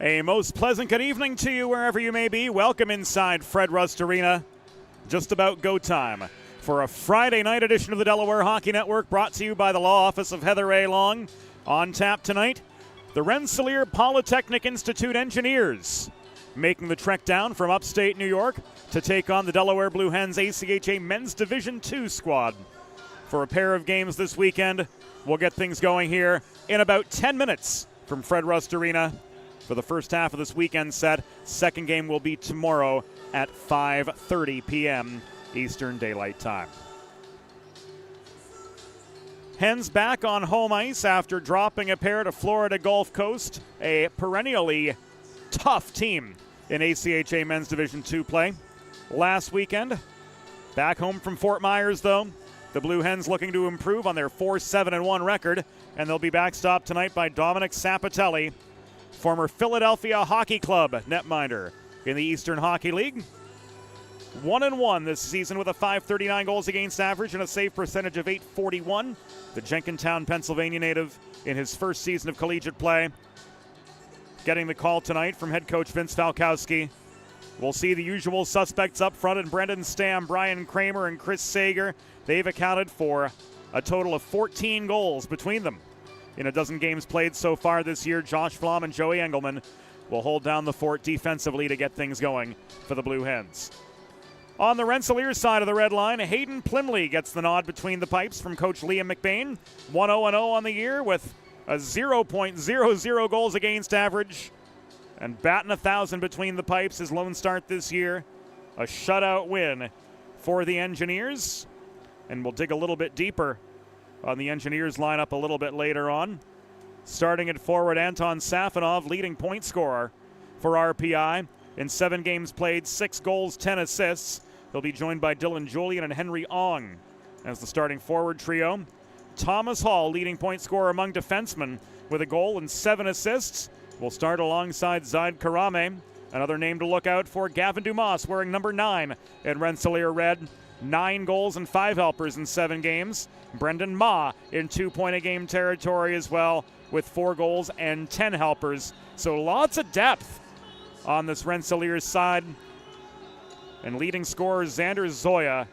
A most pleasant good evening to you wherever you may be. Welcome inside Fred Rust Arena. Just about go time for a Friday night edition of the Delaware Hockey Network, brought to you by the law office of Heather A. Long. On tap tonight, the Rensselaer Polytechnic Institute Engineers making the trek down from upstate New York to take on the Delaware Blue Hens ACHA Men's Division II squad for a pair of games this weekend. We'll get things going here in about 10 minutes from Fred Rust Arena for the first half of this weekend set. Second game will be tomorrow at 5:30 p.m. Eastern Daylight Time. Hens back on home ice after dropping a pair to Florida Gulf Coast, a perennially tough team in ACHA Men's Division II play last weekend. Back home from Fort Myers, though, the Blue Hens looking to improve on their 4-7-1 record, and they'll be backstopped tonight by Dominic Sapatelli, former Philadelphia Hockey Club netminder in the Eastern Hockey League. 1-1 this season with a .539 goals against average and a save percentage of .841. The Jenkintown, Pennsylvania native in his first season of collegiate play. Getting the call tonight from head coach Vince Falkowski. We'll see the usual suspects up front in Brendan Stam, Brian Kramer, and Chris Sager. They've accounted for a total of 14 goals between them in a dozen games played so far this year. Josh Flom and Joey Engelman will hold down the fort defensively to get things going for the Blue Hens. On the Rensselaer side of the red line, Hayden Plymley gets the nod between the pipes from Coach Liam McBain. 1-0-0 on the year with a 0.00 goals against average. And batting 1,000 between the pipes, his lone start this year. A shutout win for the Engineers. And we'll dig a little bit deeper on the Engineers lineup a little bit later on. Starting at forward, Anton Safanov, leading point scorer for RPI. In 7 games played, 6 goals, 10 assists. He'll be joined by Dylan Julian and Henry Ong as the starting forward trio. Thomas Hall, leading point scorer among defensemen with a goal and 7 assists. Will start alongside Zaid Karame. Another name to look out for, Gavin Dumas, wearing number 9 in Rensselaer Red. 9 goals and 5 helpers in 7 games. Brendan Ma in 2-point-a-game territory as well with 4 goals and 10 helpers. So lots of depth on this Rensselaer side. And leading scorer Xander Zoya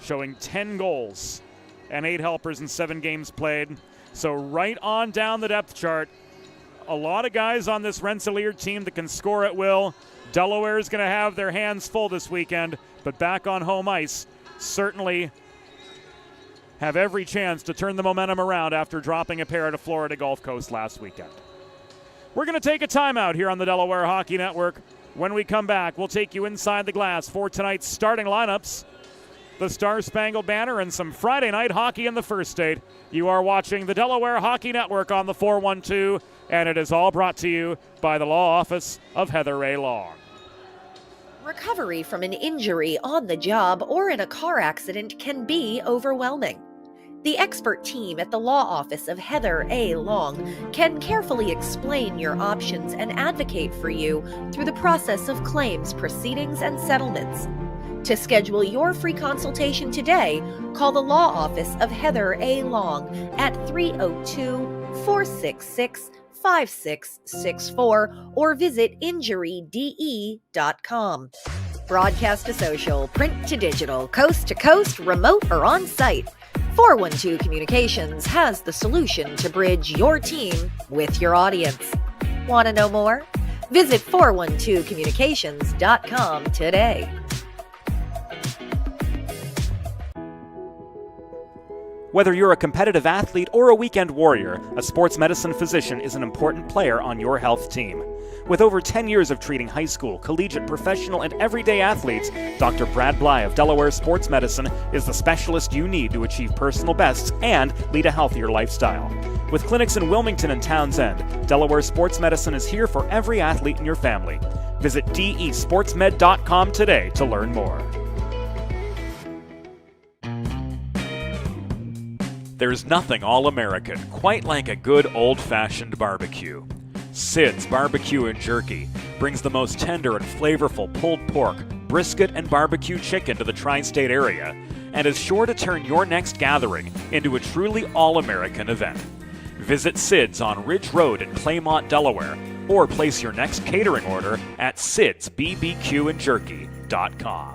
showing 10 goals and 8 helpers in 7 games played. So right on down the depth chart. A lot of guys on this Rensselaer team that can score at will. Delaware is going to have their hands full this weekend, but back on home ice, certainly have every chance to turn the momentum around after dropping a pair to Florida Gulf Coast last weekend. We're going to take a timeout here on the Delaware Hockey Network. When we come back, we'll take you inside the glass for tonight's starting lineups, the Star-Spangled Banner, and some Friday night hockey in the First State. You are watching the Delaware Hockey Network on the 412, and it is all brought to you by the law office of Heather A. Long. Recovery from an injury on the job or in a car accident can be overwhelming. The expert team at the law office of Heather A. Long can carefully explain your options and advocate for you through the process of claims, proceedings, and settlements. To schedule your free consultation today, call the law office of Heather A. Long at 302-466-5664 or visit injuryde.com. Broadcast to social, print to digital, coast to coast, remote or on site. 412 Communications has the solution to bridge your team with your audience. Want to know more? Visit 412communications.com today. Whether you're a competitive athlete or a weekend warrior, a sports medicine physician is an important player on your health team. With over 10 years of treating high school, collegiate, professional, and everyday athletes, Dr. Brad Bly of Delaware Sports Medicine is the specialist you need to achieve personal bests and lead a healthier lifestyle. With clinics in Wilmington and Townsend, Delaware Sports Medicine is here for every athlete in your family. Visit desportsmed.com today to learn more. There's nothing all-American quite like a good old-fashioned barbecue. Sid's Barbecue and Jerky brings the most tender and flavorful pulled pork, brisket, and barbecue chicken to the tri-state area and is sure to turn your next gathering into a truly all-American event. Visit Sid's on Ridge Road in Claymont, Delaware, or place your next catering order at sidsbbqandjerky.com.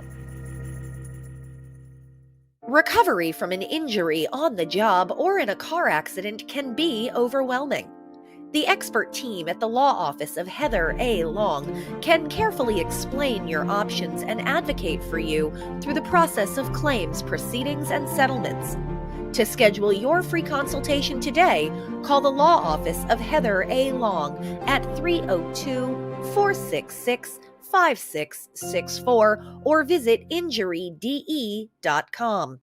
Recovery from an injury on the job or in a car accident can be overwhelming. The expert team at the law office of Heather A. Long can carefully explain your options and advocate for you through the process of claims, proceedings, and settlements. To schedule your free consultation today, call the law office of Heather A. Long at 302-466-5664 or visit injuryde.com.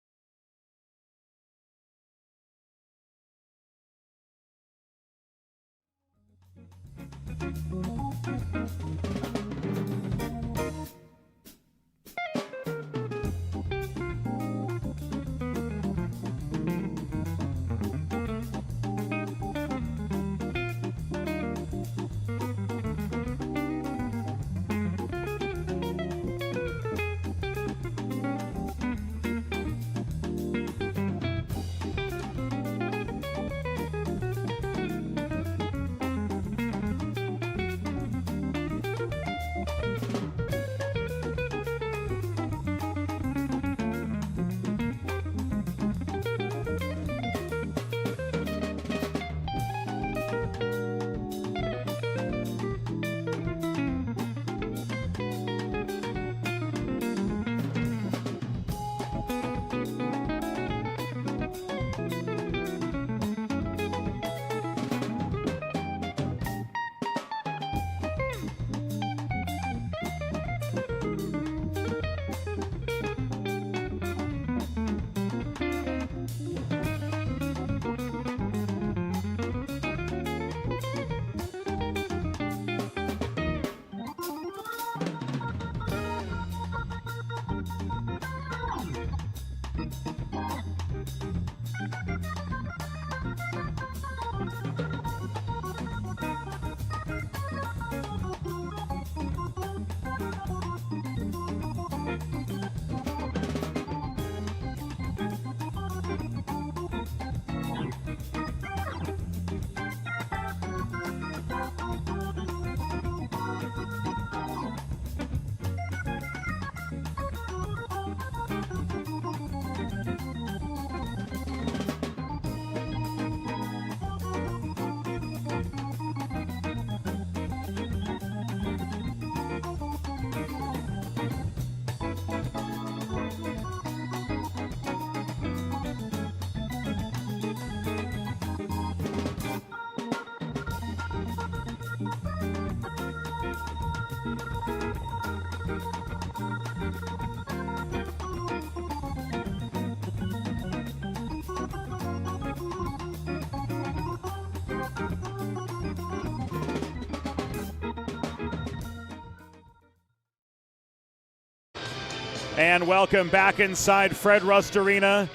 And welcome back inside Fred Rust Arena.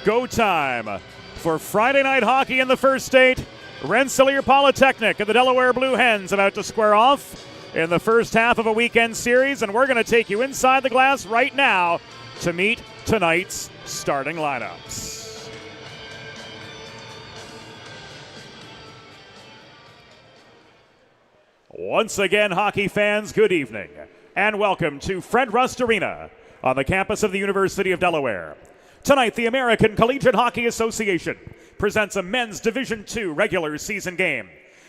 Go time for Friday night hockey in the first state. Rensselaer Polytechnic and the Delaware Blue Hens about to square off in the first half of a weekend series, and we're going to take you inside the glass right now to meet tonight's starting lineups. Once again, hockey fans, good evening, and welcome to Fred Rust Arena on the campus of the University of Delaware. Tonight, the American Collegiate Hockey Association presents a men's Division II regular season game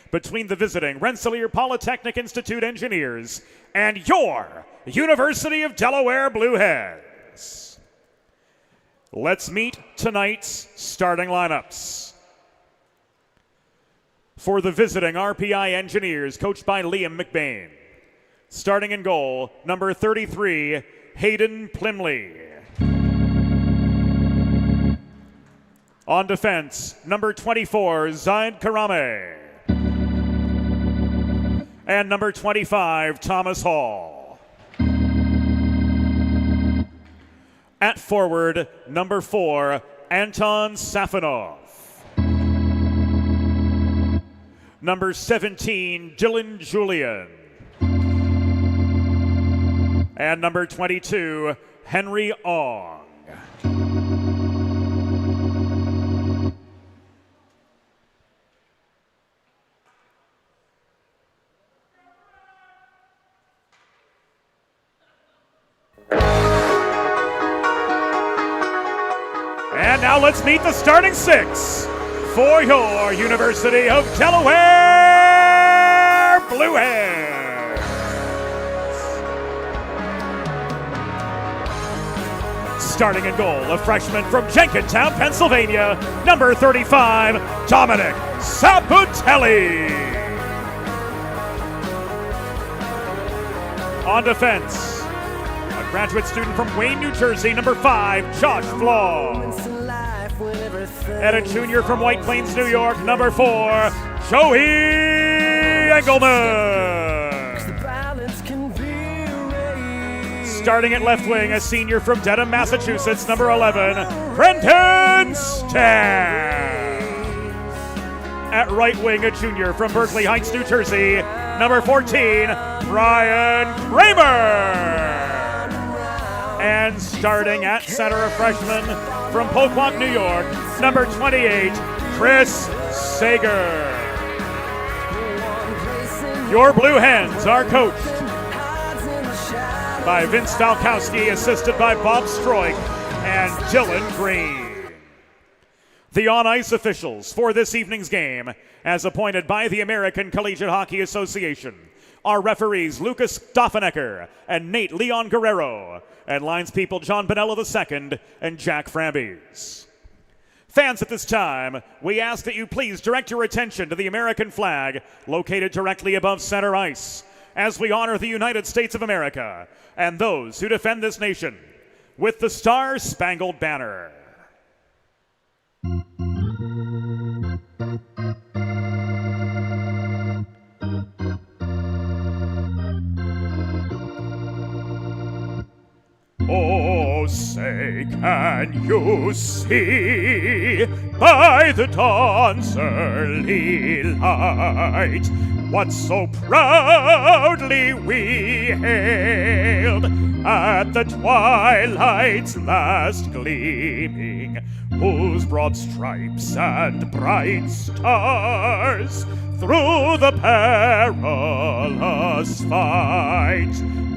between the visiting Rensselaer Polytechnic Institute Engineers and your University of Delaware Blue Hens. Let's meet tonight's starting lineups. For the visiting RPI Engineers, coached by Liam McBain. Starting in goal, number 33, Hayden Plymley. On defense, number 24, Zaid Karame. And number 25, Thomas Hall. At forward, number 4, Anton Safanov. Number 17, Dylan Julian. And number 22, Henry Ong. And now let's meet the starting six for your University of Delaware Blue Hens. Starting in goal, a freshman from Jenkintown, Pennsylvania, number 35, Dominic Saputelli. On defense, a graduate student from Wayne, New Jersey, number 5, Josh Flaw. And a junior from White Plains, New York, number 4, Joey Engelman. Starting at left wing, a senior from Dedham, Massachusetts, number 11, Brendan Stan. At right wing, a junior from Berkeley Heights, New Jersey, number 14, Brian Kramer. And starting at center, a freshman from Polkwok, New York, number 28, Chris Sager. Your Blue Hens are coached by Vince Valkowski, assisted by Bob Stroik and Dylan Green. The on-ice officials for this evening's game, as appointed by the American Collegiate Hockey Association, are referees Lucas Doffenecker and Nate Leon Guerrero, and linespeople John Bonello II and Jack Frambies. Fans, at this time, we ask that you please direct your attention to the American flag located directly above center ice as we honor the United States of America and those who defend this nation with the Star-Spangled Banner. Oh, say, can you see by the dawn's early light what so proudly we hailed at the twilight's last gleaming, whose broad stripes and bright stars through the perilous fight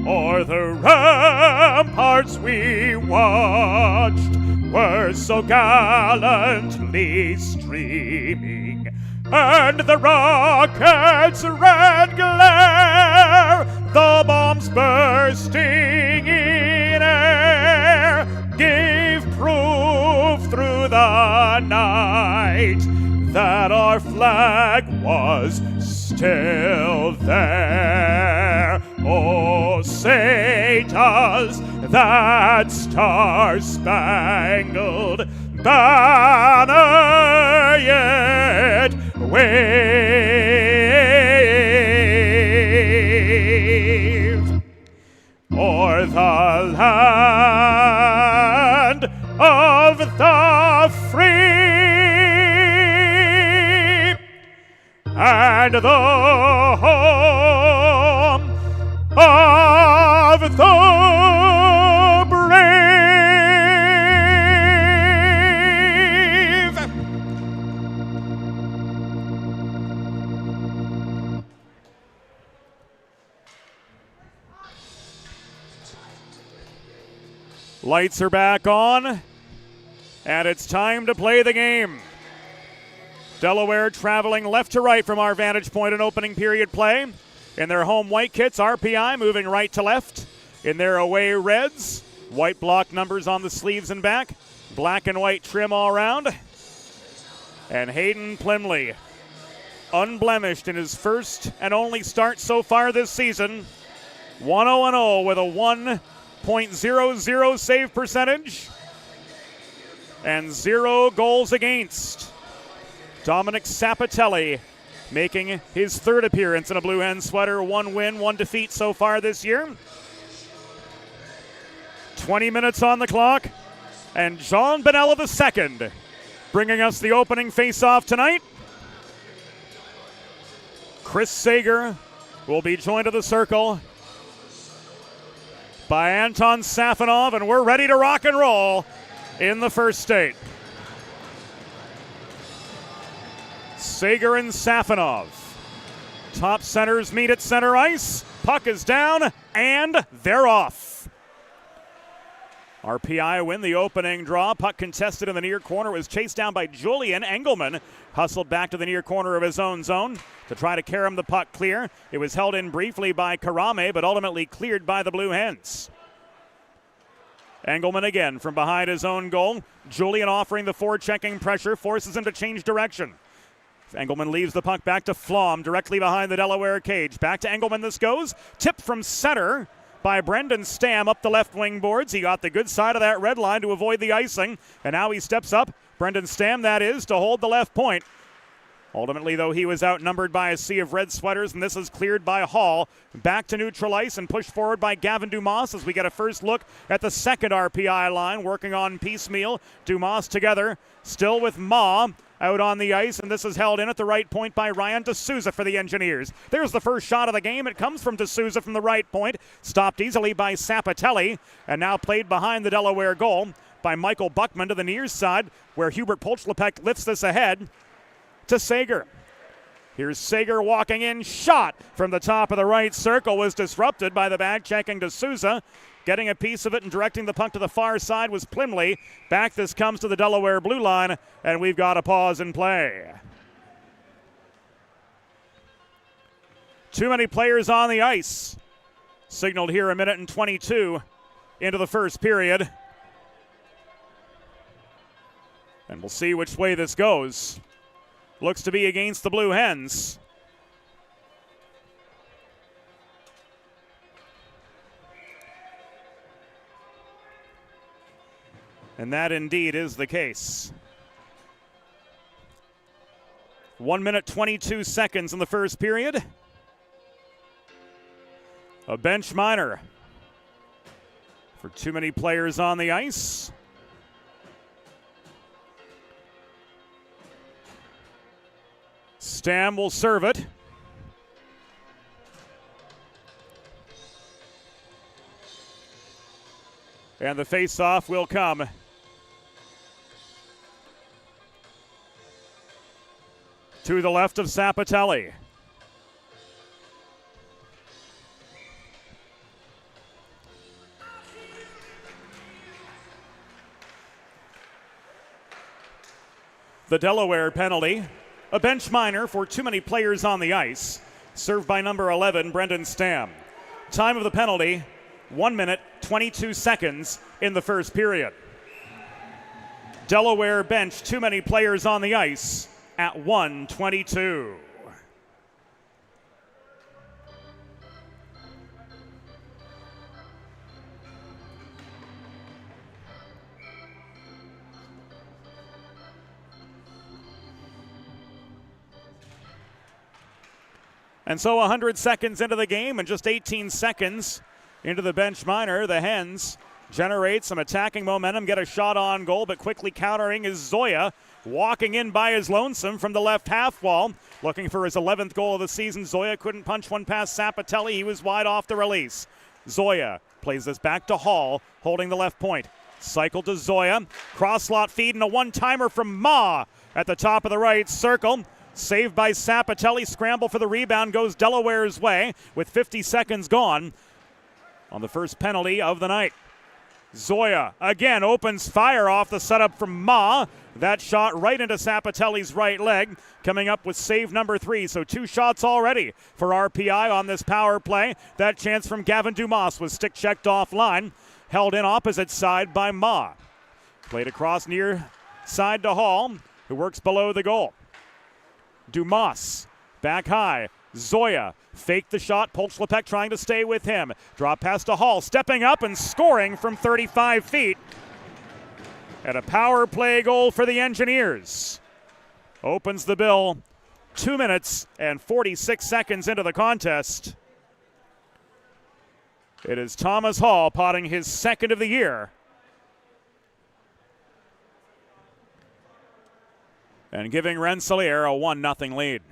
o'er the ramparts we watched were so gallantly streaming, and the rocket's red glare, the bombs bursting in air, gave proof through the night that our flag was still there. Oh, Oh, say does that star-spangled banner yet wave o'er the land of the free and the home of the brave. Lights are back on, and it's time to play the game. Delaware traveling left to right from our vantage point in opening period play. In their home white kits, RPI moving right to left. In their away reds, white block numbers on the sleeves and back, black and white trim all around. And Hayden Plymley, unblemished in his first and only start so far this season, 1-0-0 with a 1.00 save percentage and 0 goals against. Dominic Sapatelli making his third appearance in a Blue Hen sweater. 1 win, 1 defeat so far this year. 20 minutes on the clock, and John Benella II bringing us the opening face-off tonight. Chris Sager will be joined to the circle by Anton Safanov, and we're ready to rock and roll in the first state. Sager and Safanov. Top centers meet at center ice. Puck is down, and they're off. RPI win the opening draw. Puck contested in the near corner, was chased down by Julian Engelman. Hustled back to the near corner of his own zone to try to carom the puck clear. It was held in briefly by Karame, but ultimately cleared by the Blue Hens. Engelman again from behind his own goal. Julian offering the forechecking pressure, forces him to change direction. Engelman leaves the puck back to Flom, directly behind the Delaware cage. Back to Engelman this goes. Tipped from center by Brendan Stam up the left wing boards. He got the good side of that red line to avoid the icing. And now he steps up, Brendan Stam that is, to hold the left point. Ultimately, though, he was outnumbered by a sea of red sweaters, and this is cleared by Hall. Back to neutral ice and pushed forward by Gavin Dumas as we get a first look at the second RPI line, working on piecemeal. Dumas together, still with Ma out on the ice, and this is held in at the right point by Ryan D'Souza for the Engineers. There's the first shot of the game. It comes from D'Souza from the right point, stopped easily by Sapatelli, and now played behind the Delaware goal by Michael Buckman to the near side, where Hubert Polchlapek lifts this ahead to Sager. Here's Sager walking in, shot from the top of the right circle, was disrupted by the back-checking D'Souza. Getting a piece of it and directing the puck to the far side was Plymley. Back this comes to the Delaware blue line, and we've got a pause in play. Too many players on the ice. Signaled here 1:22 into the first period. And we'll see which way this goes. Looks to be against the Blue Hens. And that indeed is the case. 1:22 in the first period. A bench minor for too many players on the ice. Stam will serve it. And the face-off will come to the left of Sapatelli. The Delaware penalty, a bench minor for too many players on the ice, served by number 11, Brendan Stam. Time of the penalty, 1:22 in the first period. Delaware bench, too many players on the ice at 1:22. And so 100 seconds into the game and just 18 seconds into the bench minor, the Hens generate some attacking momentum, get a shot on goal, but quickly countering is Zoya, walking in by his lonesome from the left half wall, looking for his 11th goal of the season. Zoya couldn't punch one past Sapatelli. He was wide off the release. Zoya plays this back to Hall, holding the left point. Cycle to Zoya. Cross slot feed and a one-timer from Ma at the top of the right circle. Saved by Sapatelli. Scramble for the rebound goes Delaware's way with 50 seconds gone on the first penalty of the night. Zoya again opens fire off the setup from Ma. That shot right into Sapatelli's right leg, coming up with save number 3. So 2 shots already for RPI on this power play. That chance from Gavin Dumas was stick checked offline, held in opposite side by Ma. Played across near side to Hall, who works below the goal. Dumas back high. Zoya faked the shot. Polchlepek trying to stay with him. Drop pass to Hall, stepping up and scoring from 35 feet. And a power play goal for the Engineers. Opens the bill 2 minutes and 46 seconds into the contest. It is Thomas Hall potting his second of the year. And giving Rensselaer a 1-0 lead.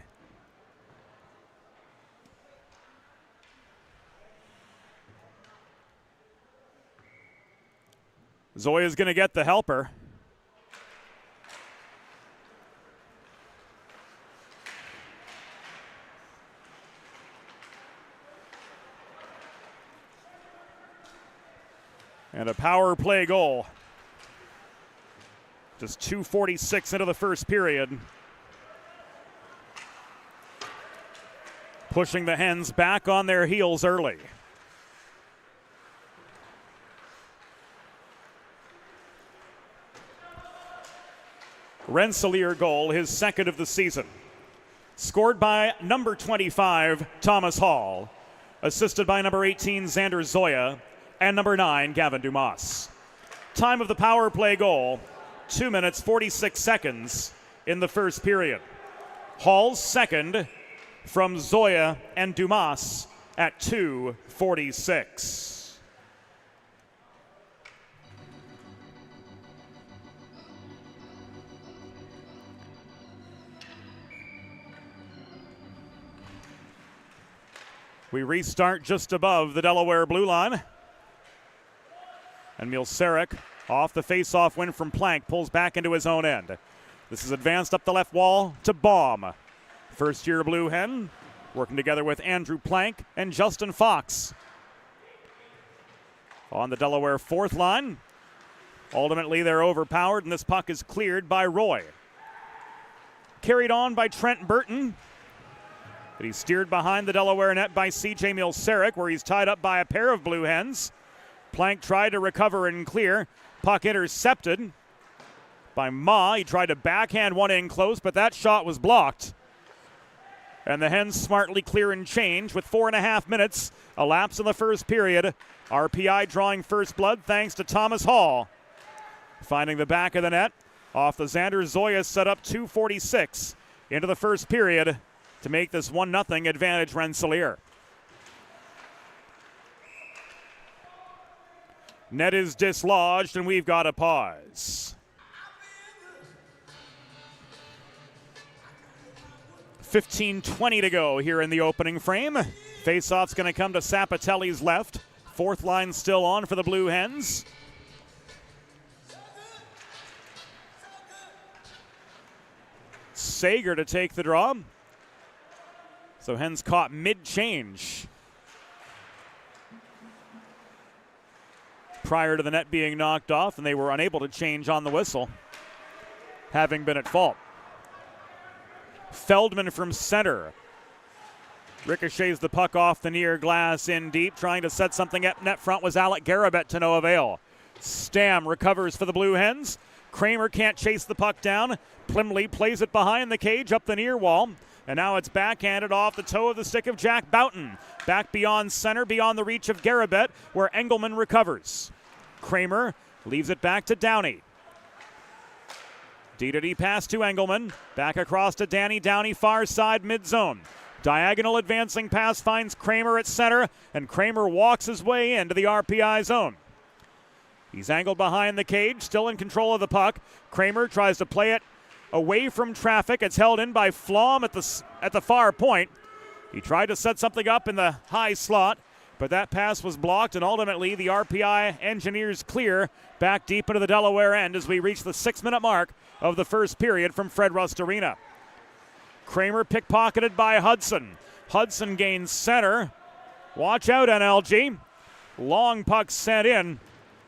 Zoya's going to get the helper. And a power play goal. Just 2:46 into the first period. Pushing the Hens back on their heels early. Rensselaer goal, his second of the season. Scored by number 25, Thomas Hall. Assisted by number 18, Xander Zoya. And number 9, Gavin Dumas. Time of the power play goal, 2 minutes, 46 seconds in the first period. Hall's second from Zoya and Dumas at 2:46. We restart just above the Delaware blue line. And Milsarek, off the face-off win from Plank, pulls back into his own end. This is advanced up the left wall to Baum. First-year Blue Hen, working together with Andrew Plank and Justin Fox. On the Delaware fourth line. Ultimately, they're overpowered, and this puck is cleared by Roy. Carried on by Trent Burton. But he's steered behind the Delaware net by C.J. Milsarek, where he's tied up by a pair of Blue Hens. Plank tried to recover and clear. Puck intercepted by Ma. He tried to backhand one in close, but that shot was blocked. And the Hens smartly clear and change with 4.5 minutes elapsed in the first period. RPI drawing first blood thanks to Thomas Hall. Finding the back of the net off the Xander Zoya setup, 2:46 into the first period to make this 1-0 advantage Rensselaer. Net is dislodged and we've got a pause. 15:20 to go here in the opening frame. Faceoff's going to come to Sapatelli's left. Fourth line still on for the Blue Hens. Sager to take the draw. So Hens caught mid-change prior to the net being knocked off, and they were unable to change on the whistle, having been at fault. Feldman from center. Ricochets the puck off the near glass in deep. Trying to set something at net front was Alec Garabet to no avail. Stam recovers for the Blue Hens. Kramer can't chase the puck down. Plymley plays it behind the cage up the near wall. And now it's backhanded off the toe of the stick of Jack Boughton. Back beyond center, beyond the reach of Garabet, where Engelman recovers. Kramer leaves it back to Downey. D-to-D pass to Engelman. Back across to Danny Downey, far side mid-zone. Diagonal advancing pass finds Kramer at center, and Kramer walks his way into the RPI zone. He's angled behind the cage, still in control of the puck. Kramer tries to play it away from traffic. It's held in by Flom at the far point. He tried to set something up in the high slot, but that pass was blocked, and ultimately the RPI engineers clear back deep into the Delaware end as we reach the 6-minute mark of the first period from Fred Rust Arena. Kramer pickpocketed by Hudson. Hudson gains center. Watch out, NLG. Long puck sent in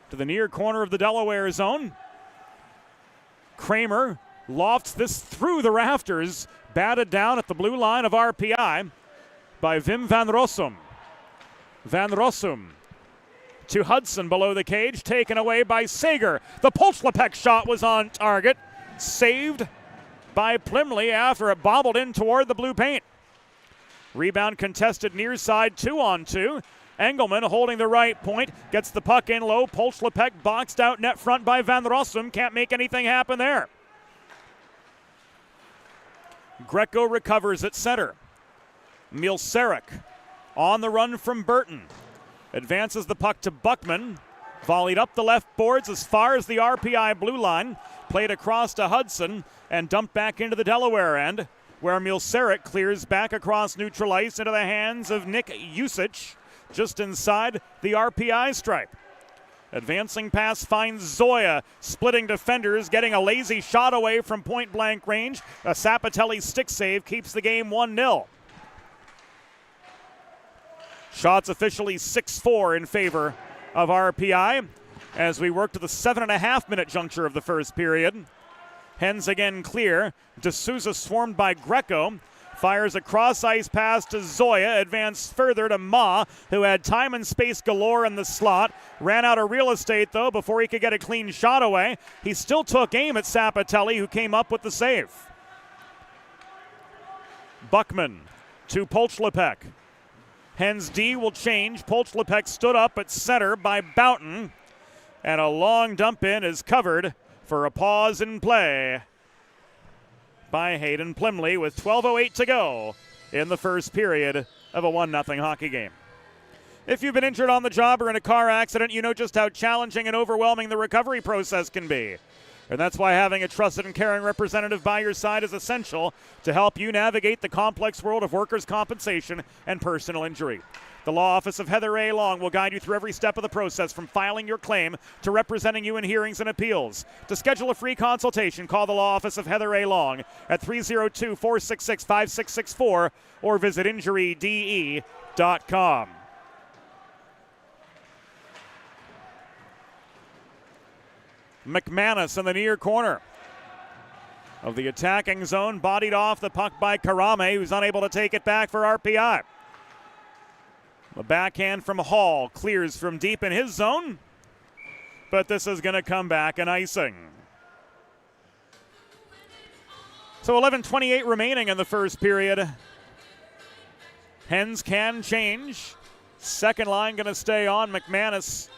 to the near corner of the Delaware zone. Kramer lofts this through the rafters, batted down at the blue line of RPI by Wim van Rossum. Van Rossum to Hudson below the cage, taken away by Sager. The Polchlepek shot was on target, saved by Plymley after it bobbled in toward the blue paint. Rebound contested near side, 2-on-2. Engelman holding the right point, gets the puck in low. Polchlepek boxed out net front by Van Rossum. Can't make anything happen there. Greco recovers at center. Milsarek on the run from Burton. Advances the puck to Buckman. Volleyed up the left boards as far as the RPI blue line. Played across to Hudson and dumped back into the Delaware end, where Milsarek clears back across neutral ice into the hands of Nick Usich, just inside the RPI stripe. Advancing pass finds Zoya, splitting defenders, getting a lazy shot away from point-blank range. A Sapatelli stick save keeps the game 1-0. Shots officially 6-4 in favor of RPI as we work to the 7.5-minute juncture of the first period. Hens again clear. D'Souza swarmed by Greco. Fires a cross-ice pass to Zoya, advanced further to Ma, who had time and space galore in the slot. Ran out of real estate, though, before he could get a clean shot away. He still took aim at Sapatelli, who came up with the save. Buckman to Polchlepek. Hens D will change. Polchlepek stood up at center by Boughton. And a long dump in is covered for a pause in play by Hayden Plymley with 12:08 to go in the first period of a 1-0 hockey game. If you've been injured on the job or in a car accident, you know just how challenging and overwhelming the recovery process can be. And that's why having a trusted and caring representative by your side is essential to help you navigate the complex world of workers' compensation and personal injury. The law office of Heather A. Long will guide you through every step of the process, from filing your claim to representing you in hearings and appeals. To schedule a free consultation, call the law office of Heather A. Long at 302-466-5664 or visit injuryde.com. McManus in the near corner of the attacking zone, bodied off the puck by Karame, who's unable to take it back for RPI. The backhand from Hall clears from deep in his zone, but this is going to come back an icing. So 11:28 remaining in the first period. Hens can change. Second line going to stay on. McManus,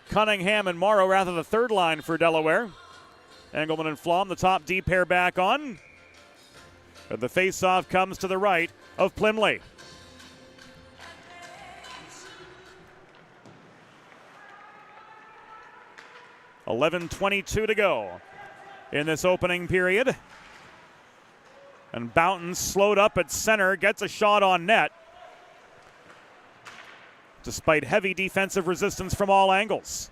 Cunningham, and Morrow, rather the third line for Delaware. Engelman and Flom, the top D pair, back on. But the faceoff comes to the right of Plymley. $11:22 to go in this opening period. And Boughton slowed up at center, gets a shot on net, despite heavy defensive resistance from all angles.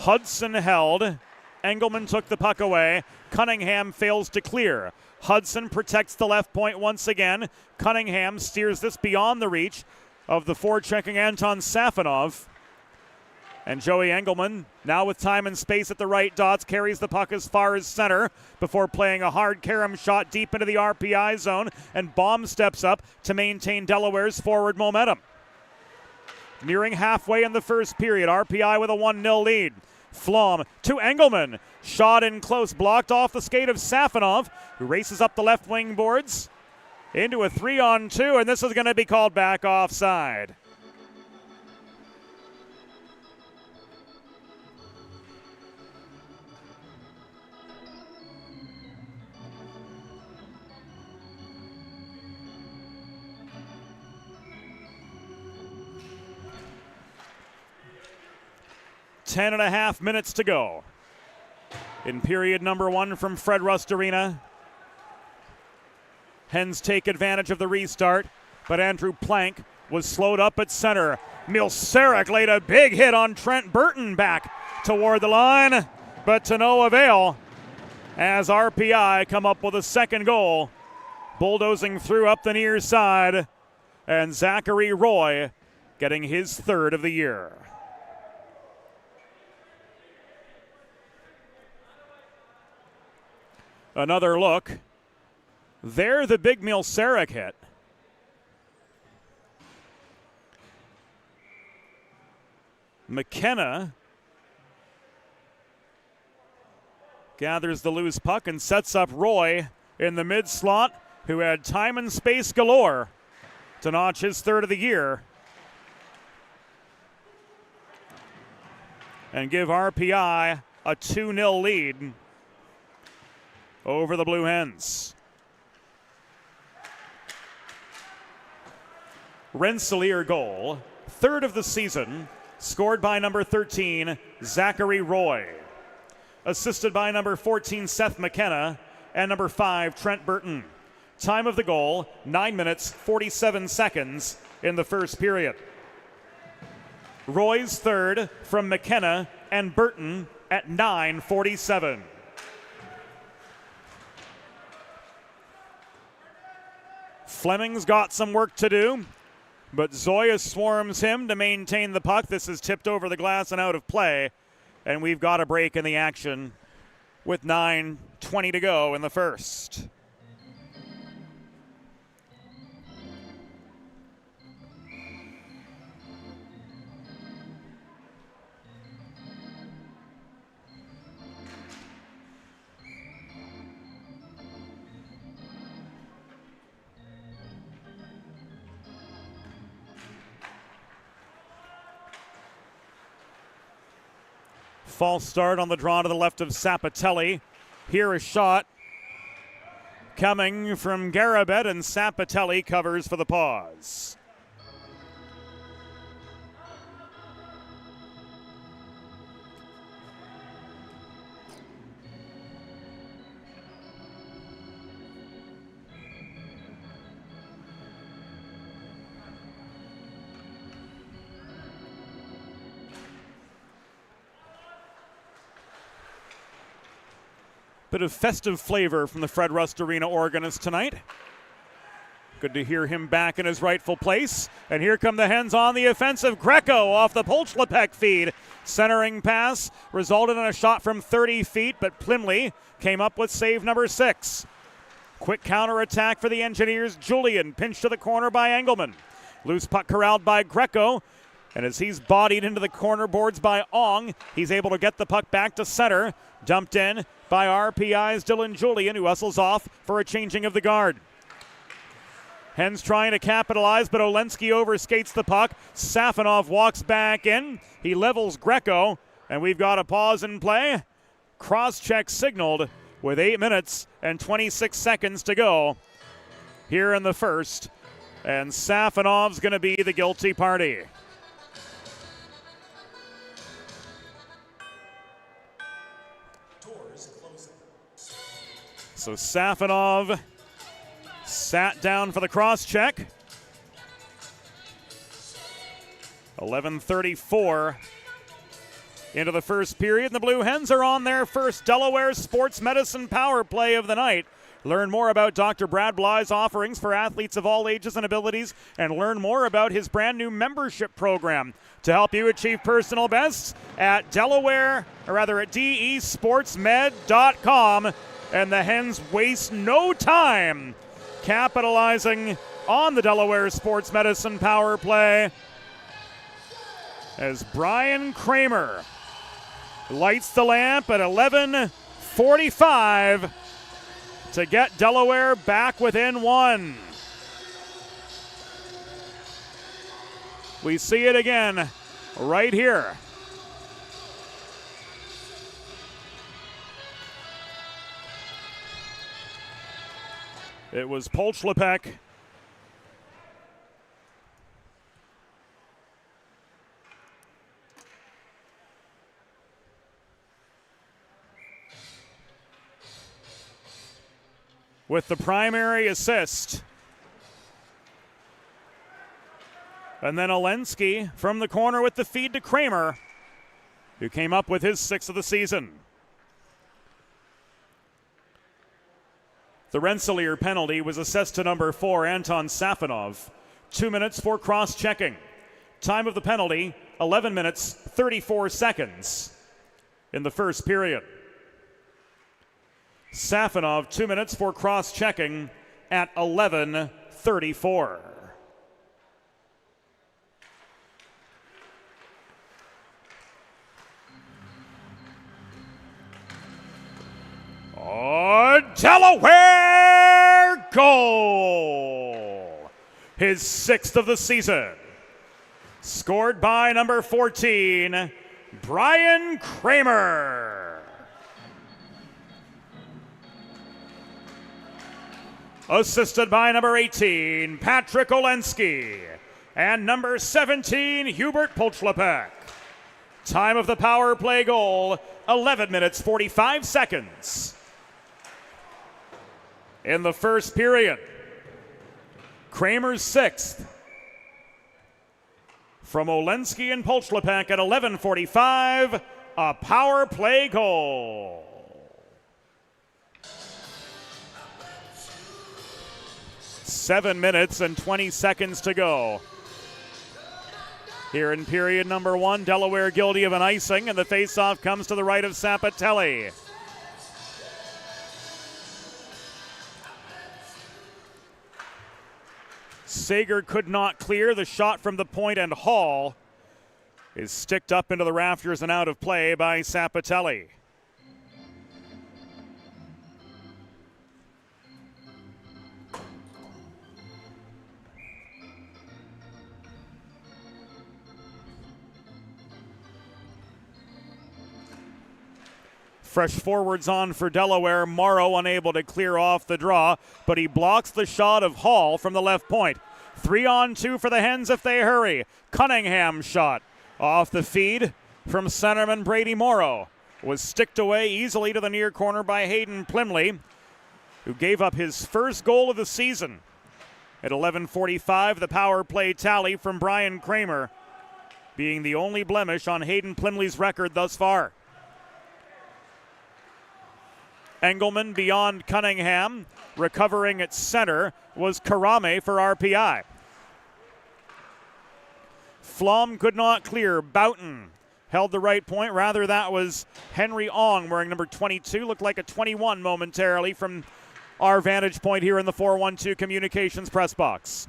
Hudson held. Engelman took the puck away. Cunningham fails to clear. Hudson protects the left point once again. Cunningham steers this beyond the reach of the forechecking Anton Safonov. And Joey Engelman, now with time and space at the right dots, carries the puck as far as center before playing a hard carom shot deep into the RPI zone, and Baum steps up to maintain Delaware's forward momentum. Nearing halfway in the first period, RPI with a 1-0 lead. Flom to Engelman. Shot in close, blocked off the skate of Safonov, who races up the left wing boards into a 3-on-2, and this is going to be called back offside. 10.5 minutes to go in period number 1 from Fred Rust Arena. Hens take advantage of the restart, but Andrew Plank was slowed up at center. Milsarek laid a big hit on Trent Burton back toward the line, but to no avail as RPI come up with a second goal, bulldozing through up the near side, and Zachary Roy getting his third of the year. Another look. There the big Milsarek hit. McKenna gathers the loose puck and sets up Roy in the mid slot, who had time and space galore to notch his third of the year and give RPI a 2-0 lead over the Blue Hens. Rensselaer goal, third of the season, scored by number 13, Zachary Roy. Assisted by number 14, Seth McKenna, and number 5, Trent Burton. Time of the goal, 9 minutes, 47 seconds in the first period. Roy's third from McKenna and Burton at 9:47. Fleming's got some work to do, but Zoya swarms him to maintain the puck. This is tipped over the glass and out of play, and we've got a break in the action with 9:20 to go in the first. False start on the draw to the left of Sapatelli. Here a shot coming from Garabet, and Sapatelli covers for the pause. Bit of festive flavor from the Fred Rust Arena organist tonight. Good to hear him back in his rightful place. And here come the Hens on the offensive. Greco off the Polchlepek feed. Centering pass resulted in a shot from 30 feet, but Plymley came up with save number 6. Quick counterattack for the Engineers. Julian pinched to the corner by Engelman. Loose puck corralled by Greco. And as he's bodied into the corner boards by Ong, he's able to get the puck back to center. Dumped in by RPI's Dylan Julian, who hustles off for a changing of the guard. Hens trying to capitalize, but Olensky overskates the puck. Safonov walks back in. He levels Greco, and we've got a pause in play. Cross-check signaled with 8 minutes and 26 seconds to go here in the first. And Safonov's going to be the guilty party. So Safonov sat down for the cross-check. 11:34 into the first period. The Blue Hens are on their first Delaware Sports Medicine Power Play of the night. Learn more about Dr. Brad Bly's offerings for athletes of all ages and abilities, and learn more about his brand new membership program to help you achieve personal bests at DeSportsMed.com. And the Hens waste no time capitalizing on the Delaware Sports Medicine Power Play as Brian Kramer lights the lamp at 11:45 to get Delaware back within 1. We see it again right here. It was Polchlepek with the primary assist. And then Olensky from the corner with the feed to Kramer, who came up with his 6th of the season. The Rensselaer penalty was assessed to number 4, Anton Safonov. 2 minutes for cross-checking. Time of the penalty, 11 minutes, 34 seconds in the first period. Safonov, 2 minutes for cross-checking at 11:34. Oh, Delaware goal! His 6th of the season. Scored by number 14, Brian Kramer. Assisted by number 18, Patrick Olensky. And number 17, Hubert Polchlepek. Time of the power play goal, 11 minutes, 45 seconds. In the first period, Kramer's 6th. From Olensky and Polchlepek at 11:45, a power play goal. 7 minutes and 20 seconds to go. Here in period number 1, Delaware guilty of an icing, and the faceoff comes to the right of Sapatelli. Sager could not clear the shot from the point, and Hall is sticked up into the rafters and out of play by Sapatelli. Fresh forwards on for Delaware. Morrow unable to clear off the draw, but he blocks the shot of Hall from the left point. 3-on-2 for the Hens if they hurry. Cunningham shot off the feed from centerman Brady Morrow. Was sticked away easily to the near corner by Hayden Plymley, who gave up his first goal of the season. At 11:45, the power play tally from Brian Kramer, being the only blemish on Hayden Plymley's record thus far. Engelman beyond Cunningham. Recovering at center was Karame for RPI. Flom could not clear. Boughton held the right point. Rather, that was Henry Ong wearing number 22. Looked like a 21 momentarily from our vantage point here in the 412 Communications press box.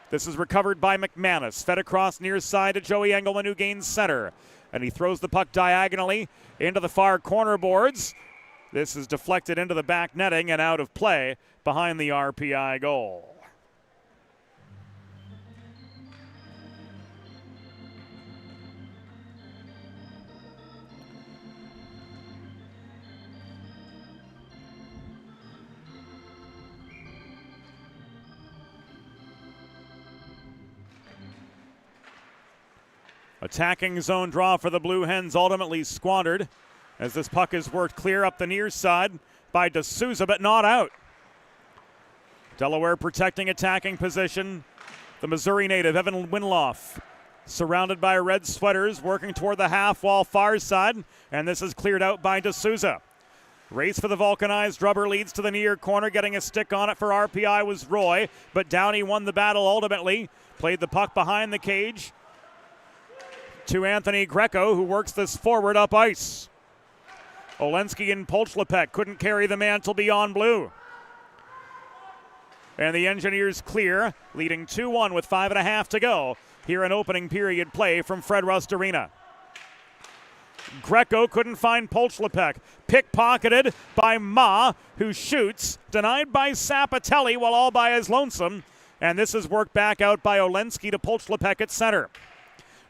This is recovered by McManus. Fed across near side to Joey Engelman, who gains center. And he throws the puck diagonally into the far corner boards. This is deflected into the back netting and out of play behind the RPI goal. Attacking zone draw for the Blue Hens ultimately squandered as this puck is worked clear up the near side by D'Souza, but not out. Delaware protecting attacking position. The Missouri native, Evan Winloff, surrounded by red sweaters, working toward the half wall far side, and this is cleared out by D'Souza. Race for the vulcanized rubber leads to the near corner. Getting a stick on it for RPI was Roy, but Downey won the battle ultimately. Played the puck behind the cage to Anthony Greco, who works this forward up ice. Olensky and Polchlepek couldn't carry the mantle beyond blue. And the Engineers clear, leading 2-1 with 5.5 to go here in opening period play from Fred Rust Arena. Greco couldn't find Polchlepek. Pickpocketed by Ma, who shoots. Denied by Sapatelli while all by his lonesome. And this is worked back out by Olensky to Polchlepek at center.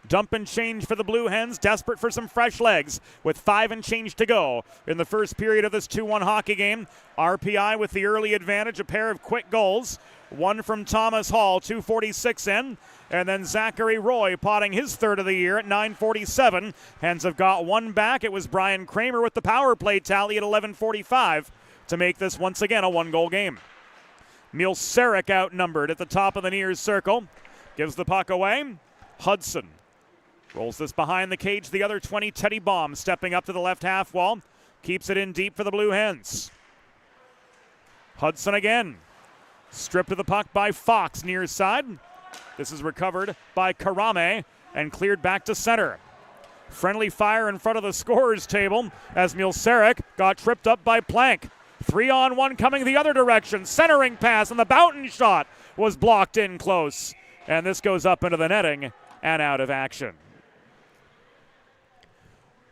Dump and change for the Blue Hens, desperate for some fresh legs with 5 and change to go in the first period of this 2-1 hockey game. RPI with the early advantage, a pair of quick goals. One from Thomas Hall, 2:46 in, and then Zachary Roy potting his third of the year at 9:47. Hens have got one back. It was Brian Kramer with the power play tally at 11:45 to make this once again a one-goal game. Milseric outnumbered at the top of the near circle. Gives the puck away. Hudson rolls this behind the cage. The other 20, Teddy Baum, stepping up to the left half wall. Keeps it in deep for the Blue Hens. Hudson again. Stripped of the puck by Fox near side. This is recovered by Karame and cleared back to center. Friendly fire in front of the scorer's table as Milseric got tripped up by Plank. 3-on-1 coming the other direction. Centering pass, and the Boughton shot was blocked in close. And this goes up into the netting and out of action.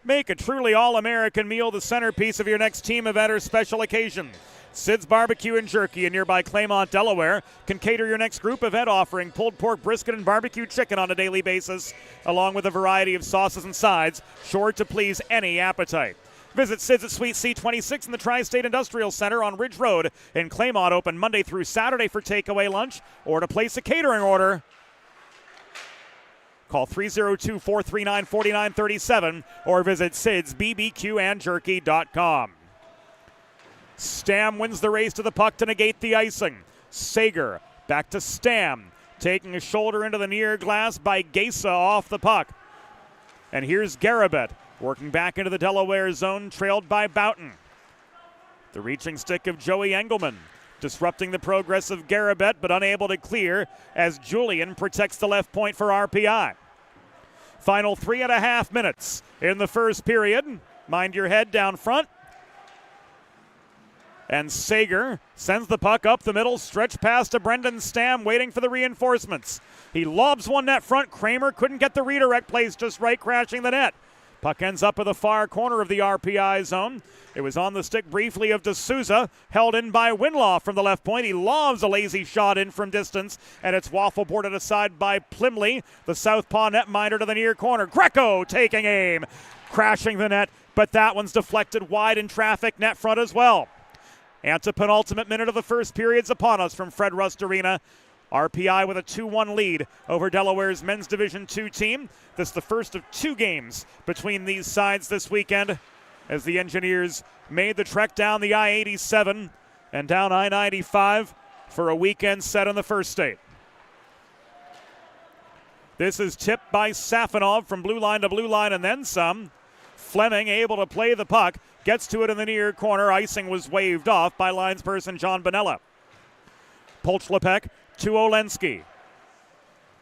Make a truly all-American meal the centerpiece of your next team event or special occasion. Sid's Barbecue and Jerky in nearby Claymont, Delaware can cater your next group event offering pulled pork, brisket, and barbecue chicken on a daily basis, along with a variety of sauces and sides, sure to please any appetite. Visit Sid's at Suite C26 in the Tri-State Industrial Center on Ridge Road in Claymont, open Monday through Saturday for takeaway lunch, or to place a catering order. Call 302-439-4937 or visit sidsbbqandjerky.com. Stam wins the race to the puck to negate the icing. Sager back to Stam, taking a shoulder into the near glass by Gesa off the puck. And here's Garabet working back into the Delaware zone, trailed by Boughton. The reaching stick of Joey Engelman, disrupting the progress of Garabet, but unable to clear as Julian protects the left point for RPI. Final 3.5 minutes in the first period. Mind your head down front. And Sager sends the puck up the middle, stretch pass to Brendan Stam, waiting for the reinforcements. He lobs one net front. Kramer couldn't get the redirect place just right, crashing the net. Puck ends up at the far corner of the RPI zone. It was on the stick briefly of D'Souza, held in by Winlaw from the left point. He lobs a lazy shot in from distance, and it's waffle boarded aside by Plymley, the southpaw netminder to the near corner. Greco taking aim, crashing the net, but that one's deflected wide in traffic net front as well. Antepenultimate minute of the first period's upon us from Fred Rust Arena. RPI with a 2-1 lead over Delaware's men's Division II team. This is the first of 2 games between these sides this weekend as the Engineers made the trek down the I-87 and down I-95 for a weekend set in the first state. This is tipped by Safanov from blue line to blue line and then some. Fleming able to play the puck, gets to it in the near corner. Icing was waved off by linesperson John Bonella. Polchlepek to Olensky.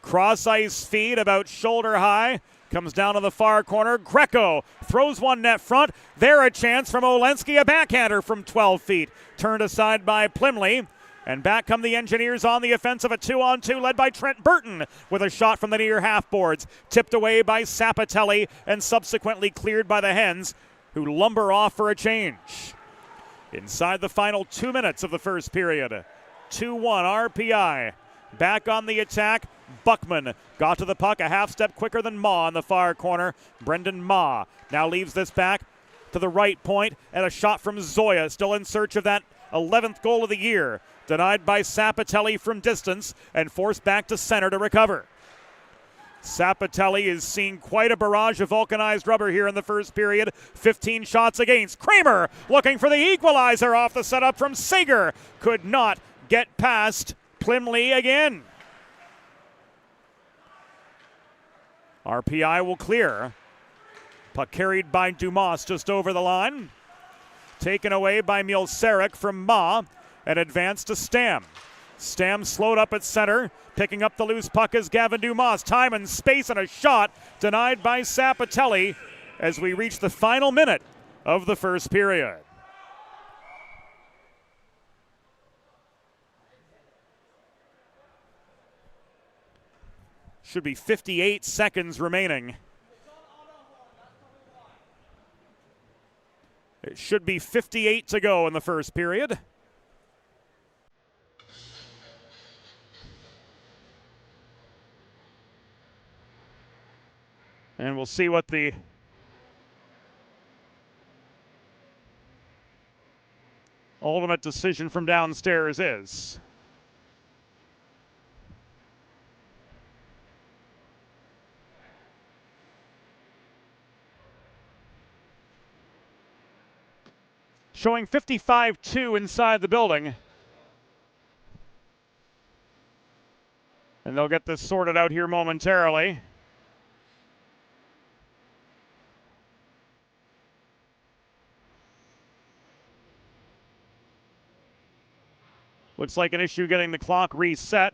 Cross ice feed about shoulder high. Comes down to the far corner. Greco throws one net front. There a chance from Olensky, a backhander from 12 feet. Turned aside by Plymley. And back come the Engineers on the offensive, a 2-on-2 led by Trent Burton with a shot from the near half boards. Tipped away by Sapatelli and subsequently cleared by the Hens, who lumber off for a change. Inside the final 2 minutes of the first period. 2-1 RPI. Back on the attack. Buckman got to the puck a half step quicker than Ma in the far corner. Brendan Ma now leaves this back to the right point, and a shot from Zoya, still in search of that 11th goal of the year. Denied by Sapatelli from distance and forced back to center to recover. Sapatelli is seeing quite a barrage of vulcanized rubber here in the first period. 15 shots against. Kramer looking for the equalizer off the setup from Sager. Could not get past Plymley again. RPI will clear. Puck carried by Dumas just over the line. Taken away by Milseric from Ma and advanced to Stam. Stam slowed up at center. Picking up the loose puck is Gavin Dumas. Time and space and a shot denied by Sapatelli as we reach the final minute of the first period. Should be 58 seconds remaining. It should be 58 to go in the first period. And we'll see what the ultimate decision from downstairs is. showing 55-2 inside the building. And they'll get this sorted out here momentarily. Looks like an issue getting the clock reset.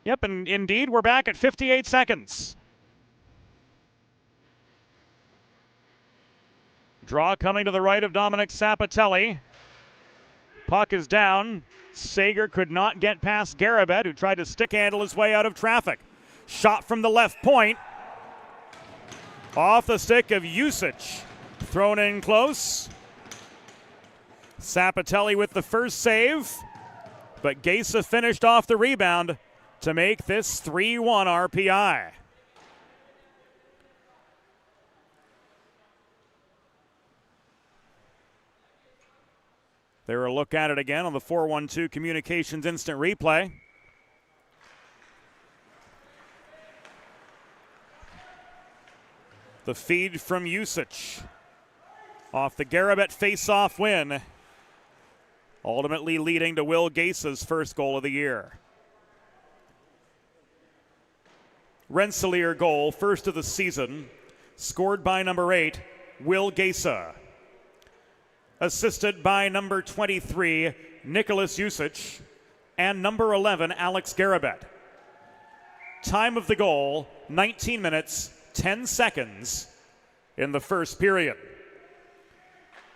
Yep, and indeed, we're back at 58 seconds. Draw coming to the right of Dominic Sapatelli. Puck is down. Sager could not get past Garabet, who tried to stick handle his way out of traffic. Shot from the left point. Off the stick of Usage. Thrown in close. Sapatelli with the first save, but Gesa finished off the rebound to make this 3-1 RPI. There a look at it again on the 412 Communications Instant Replay. The feed from Usage off the Garabet face-off win, ultimately leading to Will Gesa's first goal of the year. Rensselaer goal, first of the season, scored by number 8, Will Gesa. Assisted by number 23, Nicholas Usage, and number 11, Alex Garabet. Time of the goal, 19 minutes, 10 seconds in the first period.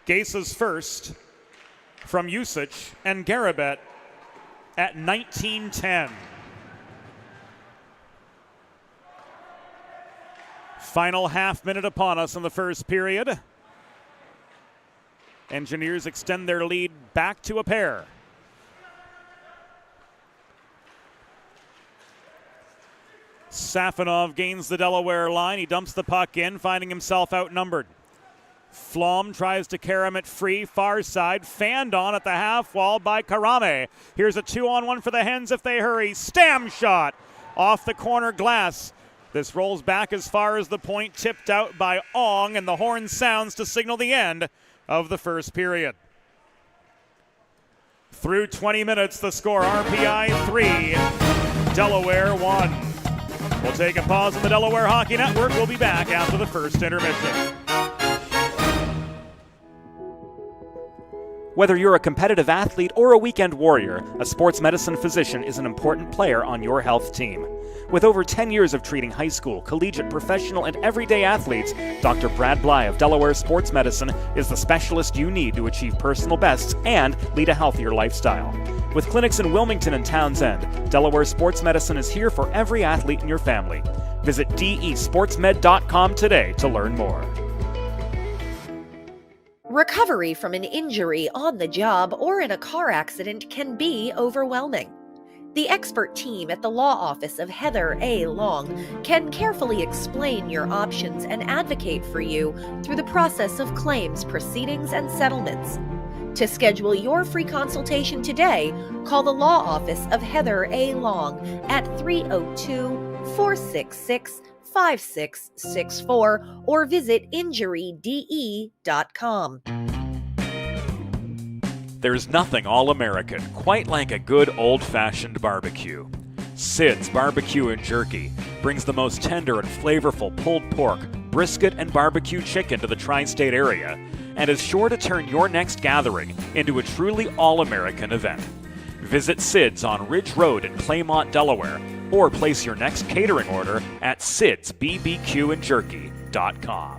Gesa's first from Usage and Garabet at 19:10. Final half minute upon us in the first period. Engineers extend their lead back to a pair. Safonov gains the Delaware line. He dumps the puck in, finding himself outnumbered. Flom tries to carry him at free, far side, fanned on at the half wall by Karame. Here's a 2-on-1 for the Hens if they hurry. Stam shot off the corner glass. This rolls back as far as the point, tipped out by Ong, and the horn sounds to signal the end of the first period. Through 20 minutes, the score, RPI 3, Delaware 1. We'll take a pause on the Delaware Hockey Network. We'll be back after the first intermission. Whether you're a competitive athlete or a weekend warrior, a sports medicine physician is an important player on your health team. With over 10 years of treating high school, collegiate, professional, and everyday athletes, Dr. Brad Bly of Delaware Sports Medicine is the specialist you need to achieve personal bests and lead a healthier lifestyle. With clinics in Wilmington and Townsend, Delaware Sports Medicine is here for every athlete in your family. Visit desportsmed.com today to learn more. Recovery from an injury on the job or in a car accident can be overwhelming. The expert team at the law office of Heather A. Long can carefully explain your options and advocate for you through the process of claims, proceedings, and settlements. To schedule your free consultation today, call the law office of Heather A. Long at 302-466-5664 or visit injuryde.com. There's nothing all-American quite like a good old-fashioned barbecue. Sid's Barbecue and Jerky brings the most tender and flavorful pulled pork, brisket, and barbecue chicken to the tri-state area and is sure to turn your next gathering into a truly all-American event. Visit Sid's on Ridge Road in Claymont, Delaware, or place your next catering order at sidsbbqandjerky.com.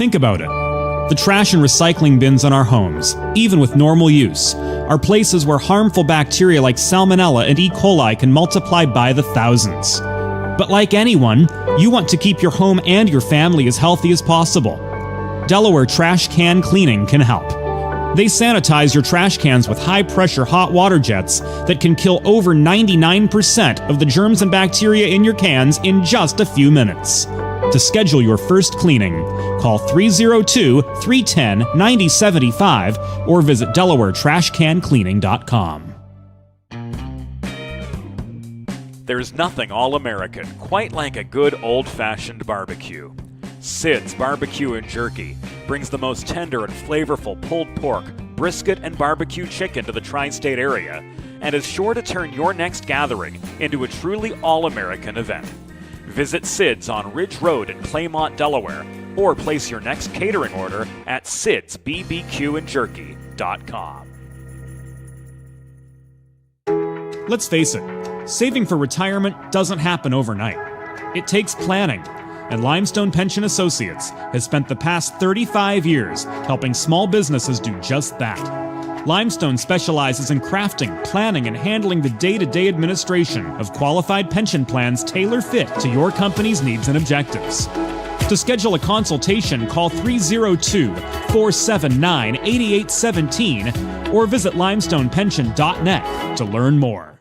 Think about it. The trash and recycling bins in our homes, even with normal use, are places where harmful bacteria like Salmonella and E. coli can multiply by the thousands. But like anyone, you want to keep your home and your family as healthy as possible. Delaware Trash Can Cleaning can help. They sanitize your trash cans with high-pressure hot water jets that can kill over 99% of the germs and bacteria in your cans in just a few minutes. To schedule your first cleaning, call 302-310-9075 or visit DelawareTrashCanCleaning.com. There's nothing all-American quite like a good old-fashioned barbecue. Sid's Barbecue and Jerky brings the most tender and flavorful pulled pork, brisket, and barbecue chicken to the tri-state area and is sure to turn your next gathering into a truly all-American event. Visit Sid's on Ridge Road in Claymont, Delaware, or place your next catering order at sidsbbqandjerky.com. Let's face it, saving for retirement doesn't happen overnight. It takes planning, and Limestone Pension Associates has spent the past 35 years helping small businesses do just that. Limestone specializes in crafting, planning, and handling the day-to-day administration of qualified pension plans tailor-fit to your company's needs and objectives. To schedule a consultation, call 302-479-8817 or visit limestonepension.net to learn more.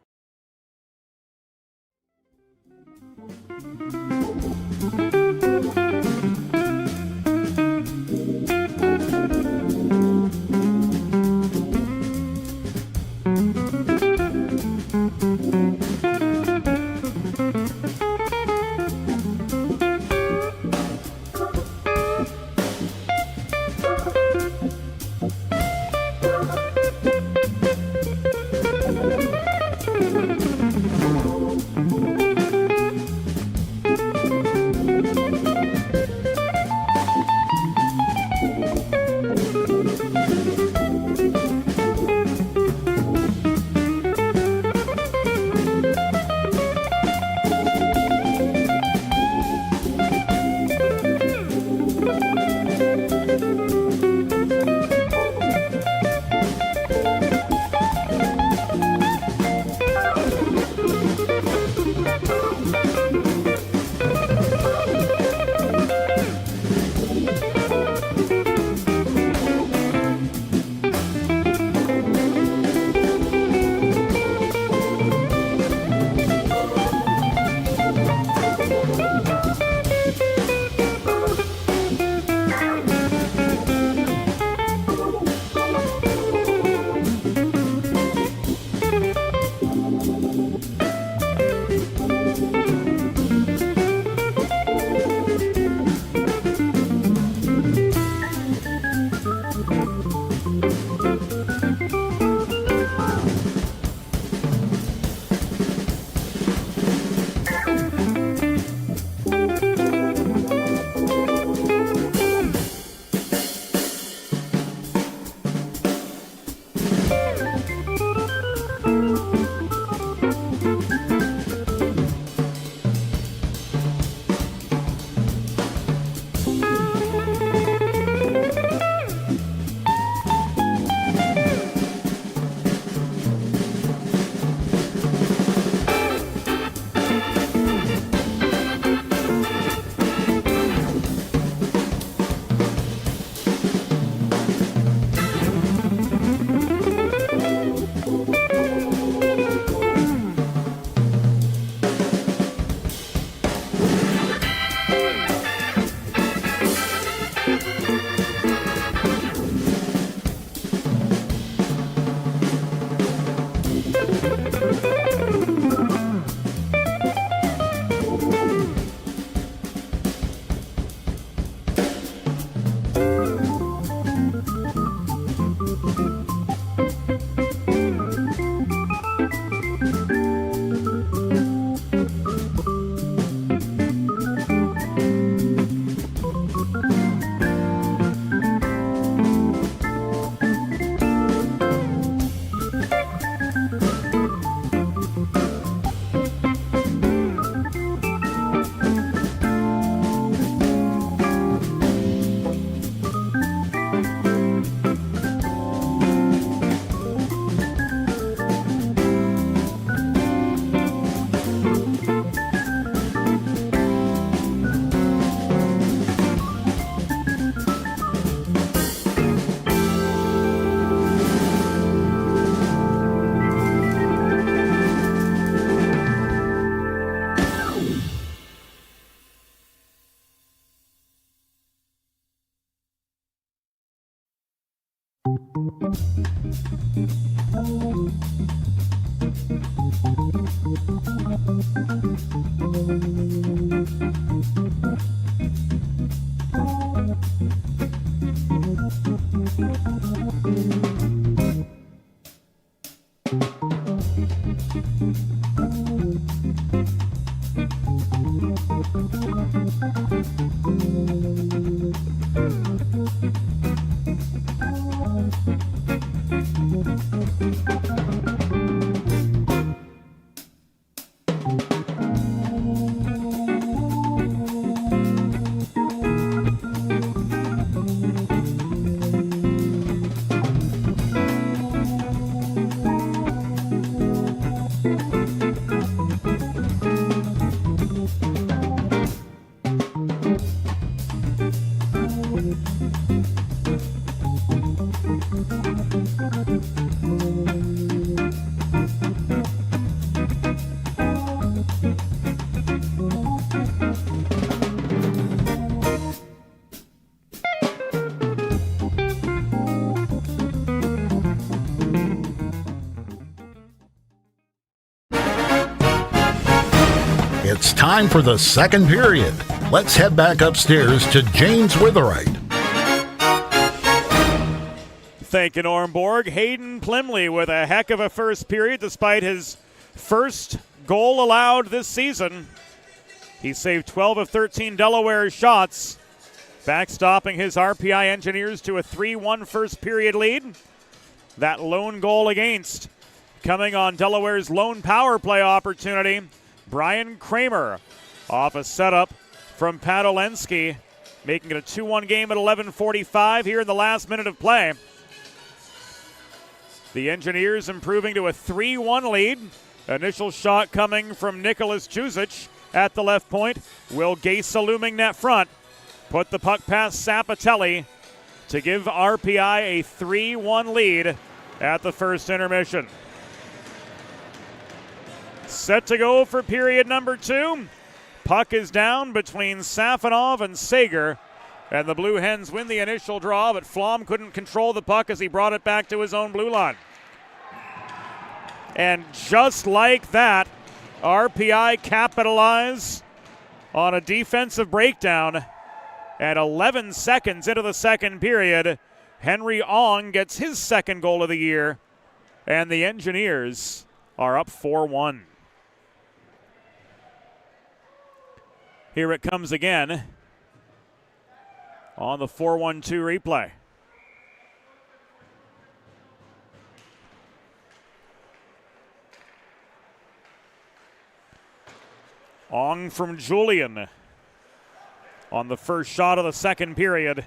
It's time for the second period. Let's head back upstairs to James Witherite. Thank you, Norm Borg. Hayden Plymley with a heck of a first period despite his first goal allowed this season. He saved 12 of 13 Delaware shots, backstopping his RPI Engineers to a 3-1 first period lead. That lone goal against coming on Delaware's lone power play opportunity. Brian Kramer off a setup from Podolensky, making it a 2-1 game at 11:45 here in the last minute of play. The Engineers improving to a 3-1 lead. Initial shot coming from Nicholas Jusic at the left point. Will Gesa looming net front. Put the puck past Sapatelli to give RPI a 3-1 lead at the first intermission. Set to go for period number 2. Puck is down between Safonov and Sager, and the Blue Hens win the initial draw, but Flom couldn't control the puck as he brought it back to his own blue line. And just like that, RPI capitalize on a defensive breakdown. At 11 seconds into the second period, Henry Ong gets his second goal of the year, and the Engineers are up 4-1. Here it comes again on the 4-1-2 replay. Ong from Julian on the first shot of the second period.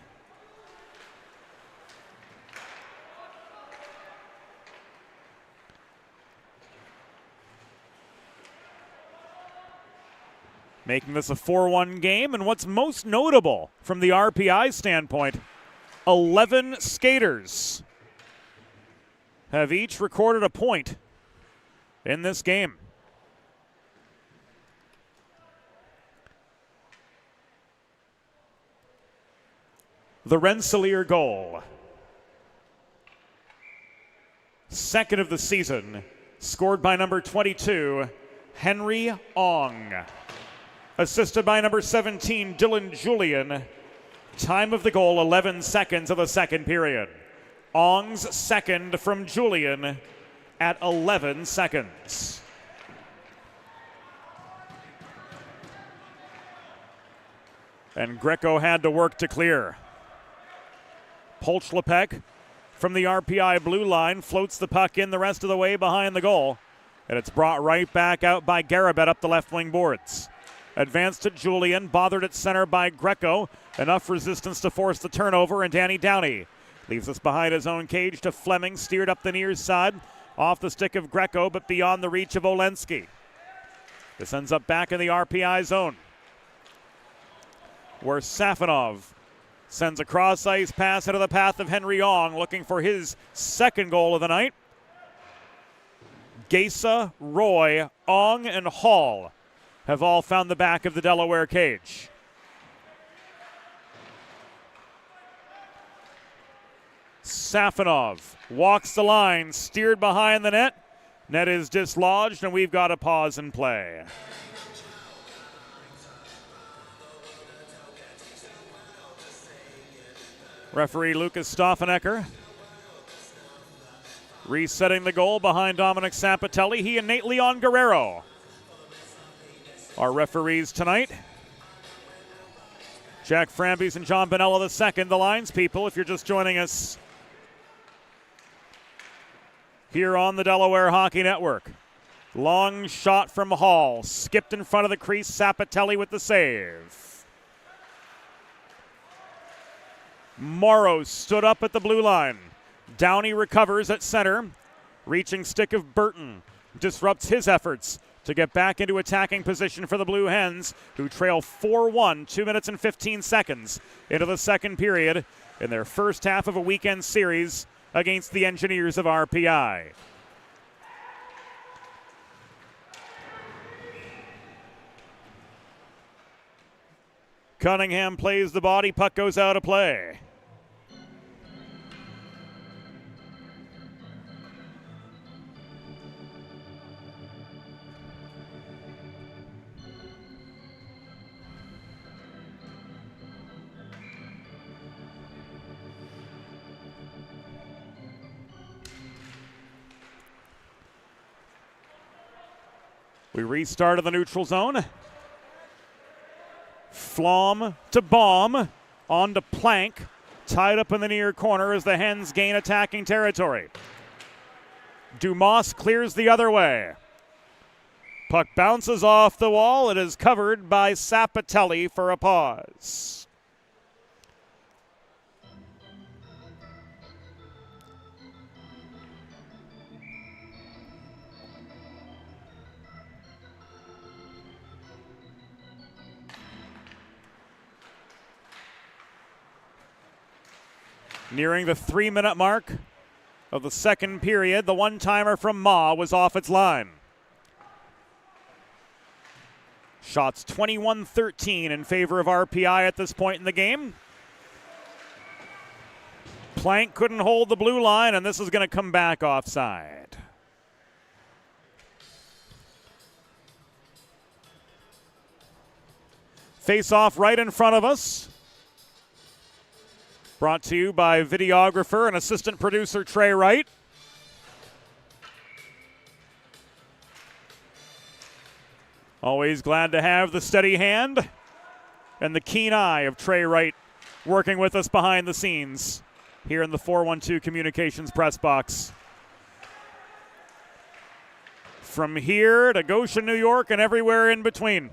Making this a 4-1 game, and what's most notable from the RPI standpoint, 11 skaters have each recorded a point in this game. The Rensselaer goal. Second of the season, scored by number 22, Henry Ong. Assisted by number 17, Dylan Julian. Time of the goal, 11 seconds of the second period. Ong's second from Julian at 11 seconds. And Greco had to work to clear. Polchlepek from the RPI blue line floats the puck in the rest of the way behind the goal. And it's brought right back out by Garabet up the left wing boards. Advanced to Julian, bothered at center by Greco. Enough resistance to force the turnover, and Danny Downey leaves us behind his own cage to Fleming, steered up the near side, off the stick of Greco, but beyond the reach of Olensky. This ends up back in the RPI zone, where Safonov sends a cross-ice pass into the path of Henry Ong, looking for his second goal of the night. Gesa, Roy, Ong, and Hall have all found the back of the Delaware cage. Safonov walks the line, steered behind the net. Net is dislodged, and we've got a pause in play. Referee Lucas Stoffanecker resetting the goal behind Dominic Sapatelli. He and Nate Leon Guerrero are referees tonight. Jack Frambies and John Bonella II, the lines people, if you're just joining us here on the Delaware Hockey Network. Long shot from Hall, skipped in front of the crease, Sapatelli with the save. Morrow stood up at the blue line. Downey recovers at center. Reaching stick of Burton disrupts his efforts to get back into attacking position for the Blue Hens, who trail 4-1, 2 minutes and 15 seconds into the second period in their first half of a weekend series against the Engineers of RPI. Cunningham plays the body, puck goes out of play. We restarted the neutral zone. Flom to Baum, on to Plank, tied up in the near corner as the Hens gain attacking territory. Dumas clears the other way. Puck bounces off the wall. It is covered by Sapatelli for a pause. Nearing the 3-minute mark of the second period, the one-timer from Ma was off its line. Shots 21-13 in favor of RPI at this point in the game. Plank couldn't hold the blue line, and this is going to come back offside. Face-off right in front of us. Brought to you by videographer and assistant producer Trey Wright. Always glad to have the steady hand and the keen eye of Trey Wright working with us behind the scenes here in the 412 Communications press box. From here to Goshen, New York, and everywhere in between.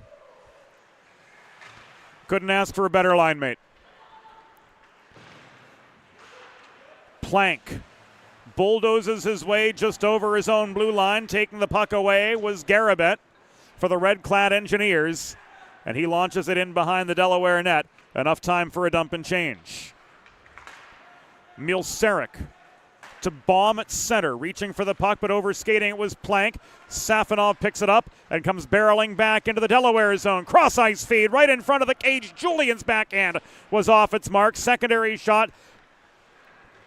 Couldn't ask for a better line mate. Plank bulldozes his way just over his own blue line. Taking the puck away was Garabet for the red-clad Engineers, and he launches it in behind the Delaware net. Enough time for a dump and change. Milseric to Baum at center, reaching for the puck, but overskating it was Plank. Safonov picks it up and comes barreling back into the Delaware zone. Cross-ice feed right in front of the cage. Julian's backhand was off its mark. Secondary shot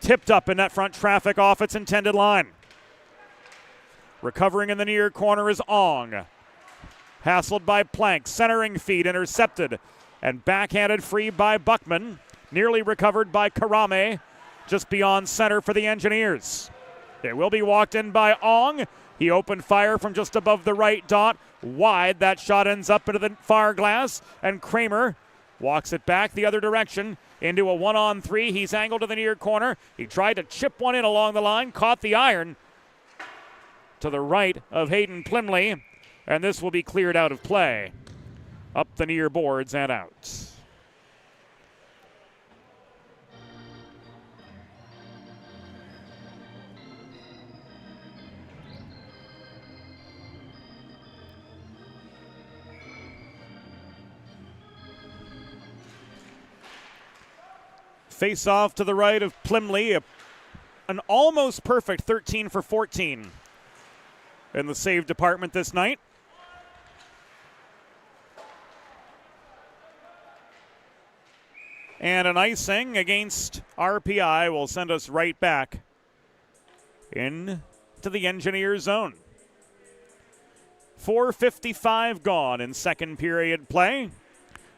tipped up in net front traffic off its intended line. Recovering in the near corner is Ong. Hassled by Plank. Centering feed intercepted and backhanded free by Buckman. Nearly recovered by Karame just beyond center for the Engineers. It will be walked in by Ong. He opened fire from just above the right dot. Wide. That shot ends up into the far glass, and Kramer walks it back the other direction into a 1-on-3. He's angled to the near corner. He tried to chip one in along the line, caught the iron to the right of Hayden Plymley, and this will be cleared out of play. Up the near boards and out. Face off to the right of Plymley. An almost perfect 13 for 14 in the save department this night. And an icing against RPI will send us right back into the Engineer zone. 4:55 gone in second period play.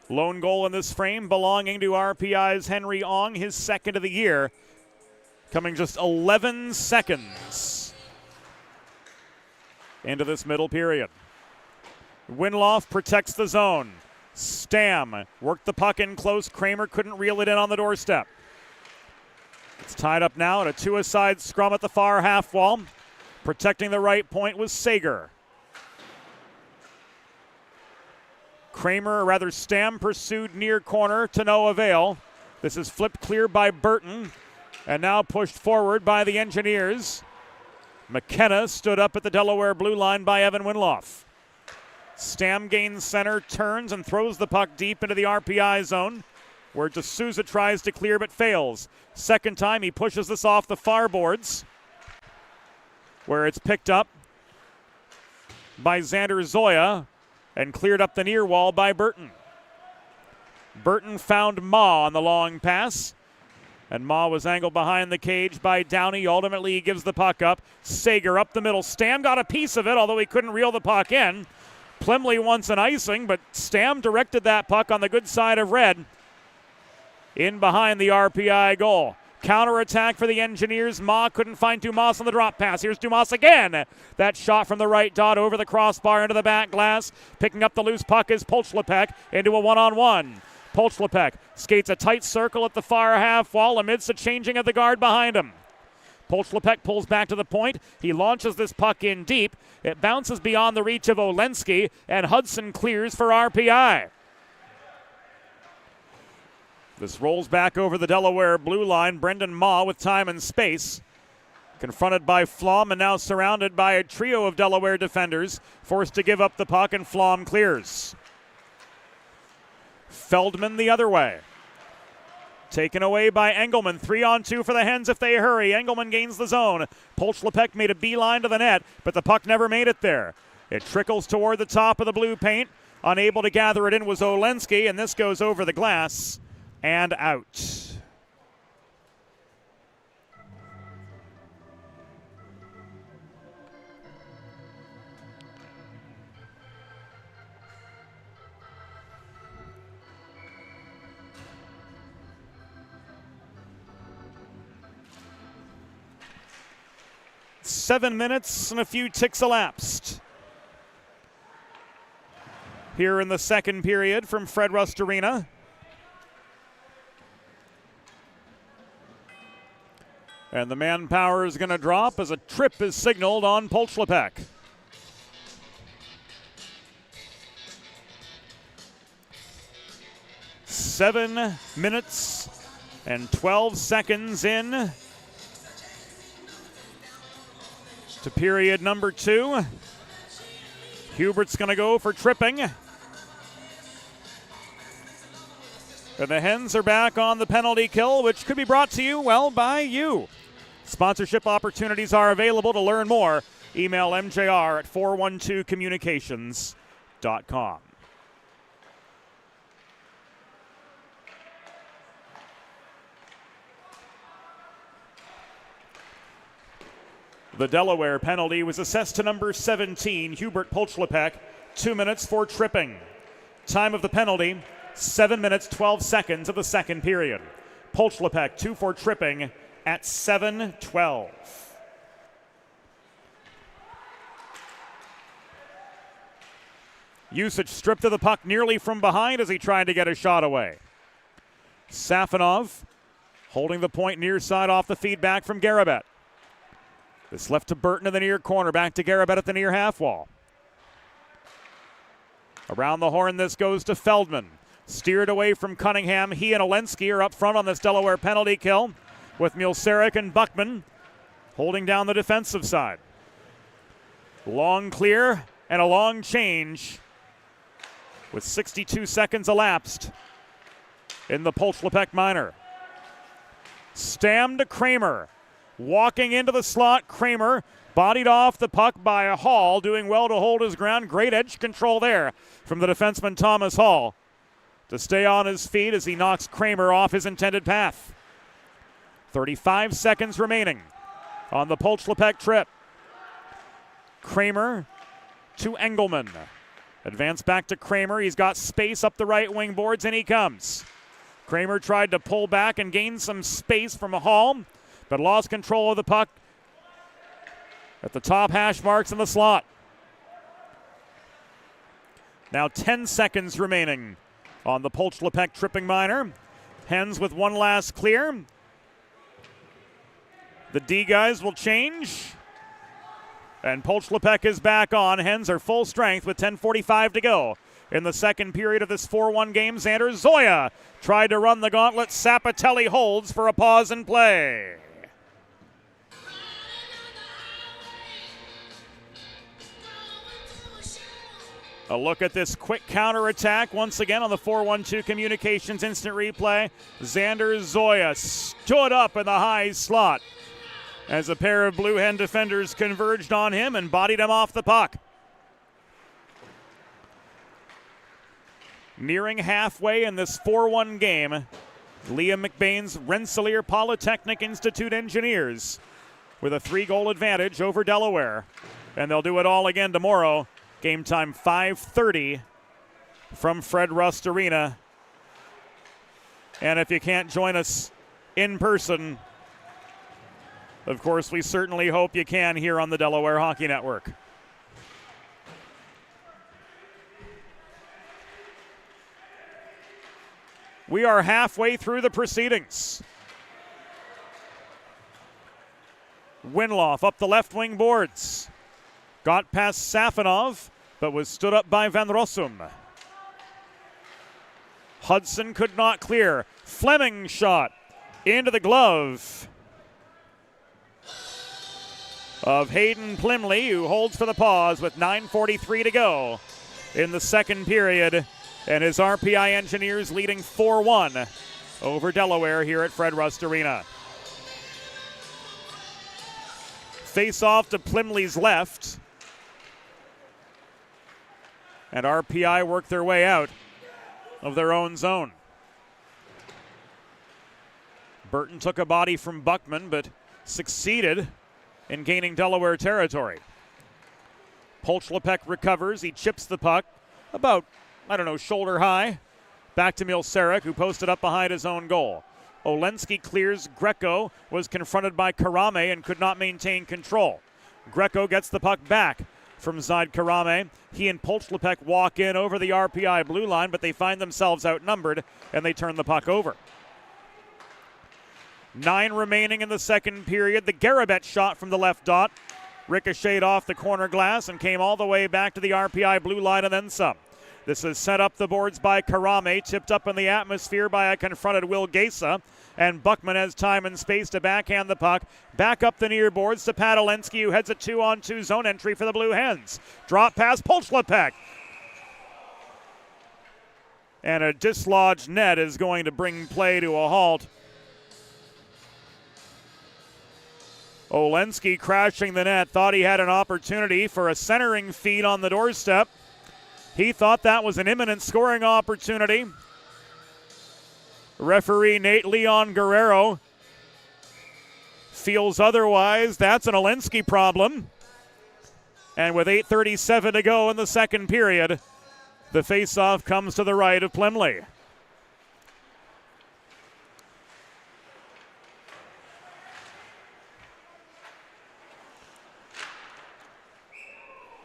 Lone goal in this frame belonging to RPI's Henry Ong, his second of the year, coming just 11 seconds into this middle period. Winloff protects the zone. Stam worked the puck in close. Kramer couldn't reel it in on the doorstep. It's tied up now at a two-a-side scrum at the far half wall. Protecting the right point was Sager. Stam pursued near corner to no avail. This is flipped clear by Burton and now pushed forward by the Engineers. McKenna stood up at the Delaware blue line by Evan Winloff. Stam gains center, turns, and throws the puck deep into the RPI zone, where D'Souza tries to clear but fails. Second time, he pushes this off the far boards, where it's picked up by Xander Zoya and cleared up the near wall by Burton. Burton found Ma on the long pass, and Ma was angled behind the cage by Downey. Ultimately, he gives the puck up. Sager up the middle. Stam got a piece of it, although he couldn't reel the puck in. Plumlee wants an icing, but Stam directed that puck on the good side of red in behind the RPI goal. Counterattack for the Engineers. Ma couldn't find Dumas on the drop pass. Here's Dumas again. That shot from the right dot over the crossbar into the back glass. Picking up the loose puck is Polchlepek into a one-on-one. Polchlepek skates a tight circle at the far half wall amidst a changing of the guard behind him. Polchlepek pulls back to the point. He launches this puck in deep. It bounces beyond the reach of Olensky, and Hudson clears for RPI. This rolls back over the Delaware blue line. Brendan Ma with time and space. Confronted by Flom and now surrounded by a trio of Delaware defenders. Forced to give up the puck, and Flom clears. Feldman the other way. Taken away by Engelman. 3-on-2 for the Hens if they hurry. Engelman gains the zone. Polchlepek made a beeline to the net, but the puck never made it there. It trickles toward the top of the blue paint. Unable to gather it in was Olensky, and this goes over the glass and out. Seven minutes and a few ticks elapsed here in the second period from Fred Rust Arena. And the manpower is going to drop as a trip is signaled on Polchlepek. Seven minutes and 12 seconds in to period number 2. Hubert's going to go for tripping. And the Hens are back on the penalty kill, which could be brought to you, well, by you. Sponsorship opportunities are available. To learn more, email mjr at 412communications.com. The Delaware penalty was assessed to number 17, Hubert Polchlepek, 2 minutes for tripping. Time of the penalty, 7 minutes, 12 seconds of the second period. Polchlepek, 2 for tripping at 7:12. Usage stripped of the puck nearly from behind as he tried to get a shot away. Safonov holding the point near side off the feedback from Garabet. This left to Burton in the near corner, back to Garabet at the near half wall. Around the horn, this goes to Feldman. Steered away from Cunningham. He and Olensky are up front on this Delaware penalty kill, with Mulcerik and Buckman holding down the defensive side. Long clear and a long change with 62 seconds elapsed in the Polchlepek minor. Stam to Kramer. Walking into the slot, Kramer bodied off the puck by a Hall, doing well to hold his ground. Great edge control there from the defenseman Thomas Hall. to stay on his feet as he knocks Kramer off his intended path. 35 seconds remaining on the Polchlepek trip. Kramer to Engelman. Advance back to Kramer. He's got space up the right wing boards, and he comes. Kramer tried to pull back and gain some space from Hall, but lost control of the puck at the top hash marks in the slot. Now 10 seconds remaining on the Polchlepek tripping minor. Hens with one last clear. The D guys will change. And Polchlepek is back on. Hens are full strength with 10:45 to go. In the second period of this 4-1 game, Xander Zoya tried to run the gauntlet. Sapatelli holds for a pause in play. A look at this quick counterattack once again on the 4-1-2 Communications instant replay. Xander Zoya stood up in the high slot as a pair of Blue Hen defenders converged on him and bodied him off the puck. Nearing halfway in this 4-1 game, Liam McBain's Rensselaer Polytechnic Institute Engineers with a 3-goal advantage over Delaware. And they'll do it all again tomorrow. Game time 5:30 from Fred Rust Arena. And if you can't join us in person, of course, we certainly hope you can here on the Delaware Hockey Network. We are halfway through the proceedings. Winloff up the left wing boards. Got past Safonov, but was stood up by Van Rossum. Hudson could not clear. Fleming shot into the glove of Hayden Plymley, who holds for the pause with 9:43 to go in the second period. And his RPI Engineers leading 4-1 over Delaware here at Fred Rust Arena. Face off to Plymley's left. And RPI work their way out of their own zone. Burton took a body from Buckman, but succeeded in gaining Delaware territory. Polchlepek recovers. He chips the puck about, shoulder high. Back to Milsarek, who posted up behind his own goal. Olensky clears. Greco was confronted by Karame and could not maintain control. Greco gets the puck back from Zaid Karame. He and Polchlepek walk in over the RPI blue line, but they find themselves outnumbered, and they turn the puck over. 9 remaining in the second period. The Garabet shot from the left dot ricocheted off the corner glass and came all the way back to the RPI blue line and then some. This is set up the boards by Karame, tipped up in the atmosphere by a confronted Will Gesa, and Buckman has time and space to backhand the puck back up the near boards to Pat Olensky, who heads a 2-on-2 zone entry for the Blue Hens. Drop pass, Polchlepek. And a dislodged net is going to bring play to a halt. Olensky crashing the net, thought he had an opportunity for a centering feed on the doorstep. He thought that was an imminent scoring opportunity. Referee Nate Leon Guerrero feels otherwise. That's an Olensky problem. And with 8:37 to go in the second period, the faceoff comes to the right of Plymley.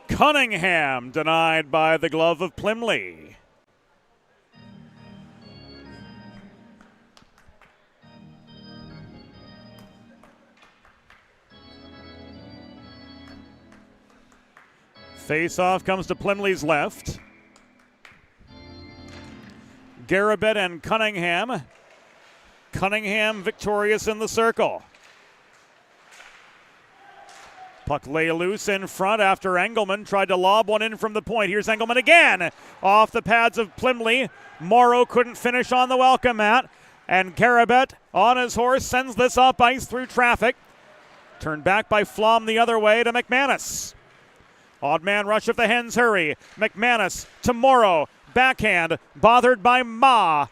Cunningham denied by the glove of Plymley. Face-off comes to Plymley's left. Garabet and Cunningham. Cunningham victorious in the circle. Puck lay loose in front after Engelman tried to lob one in from the point. Here's Engelman again. Off the pads of Plymley. Morrow couldn't finish on the welcome mat. And Garabet on his horse sends this up ice through traffic. Turned back by Flom the other way to McManus. Odd man rush if the Hens hurry. McManus to Morrow. backhand, bothered by Ma.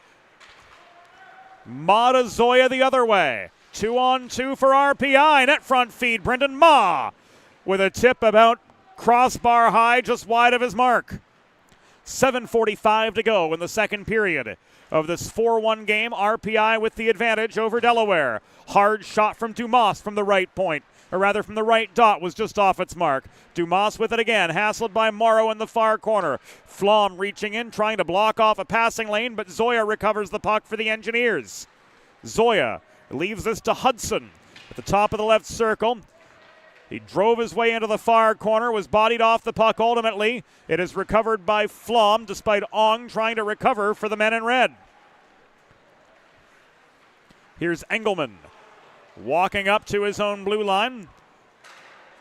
Ma to Zoya the other way. 2-on-2 for RPI. Net front feed, Brendan Ma with a tip about crossbar high, just wide of his mark. 7:45 to go in the second period of this 4-1 game. RPI with the advantage over Delaware. Hard shot from Dumas from the right point, or rather from the right dot, was just off its mark. Dumas with it again, hassled by Morrow in the far corner. Flom reaching in, trying to block off a passing lane, but Zoya recovers the puck for the Engineers. Zoya leaves this to Hudson at the top of the left circle. He drove his way into the far corner, was bodied off the puck ultimately. It is recovered by Flom, despite Ong trying to recover for the men in red. Here's Engelman walking up to his own blue line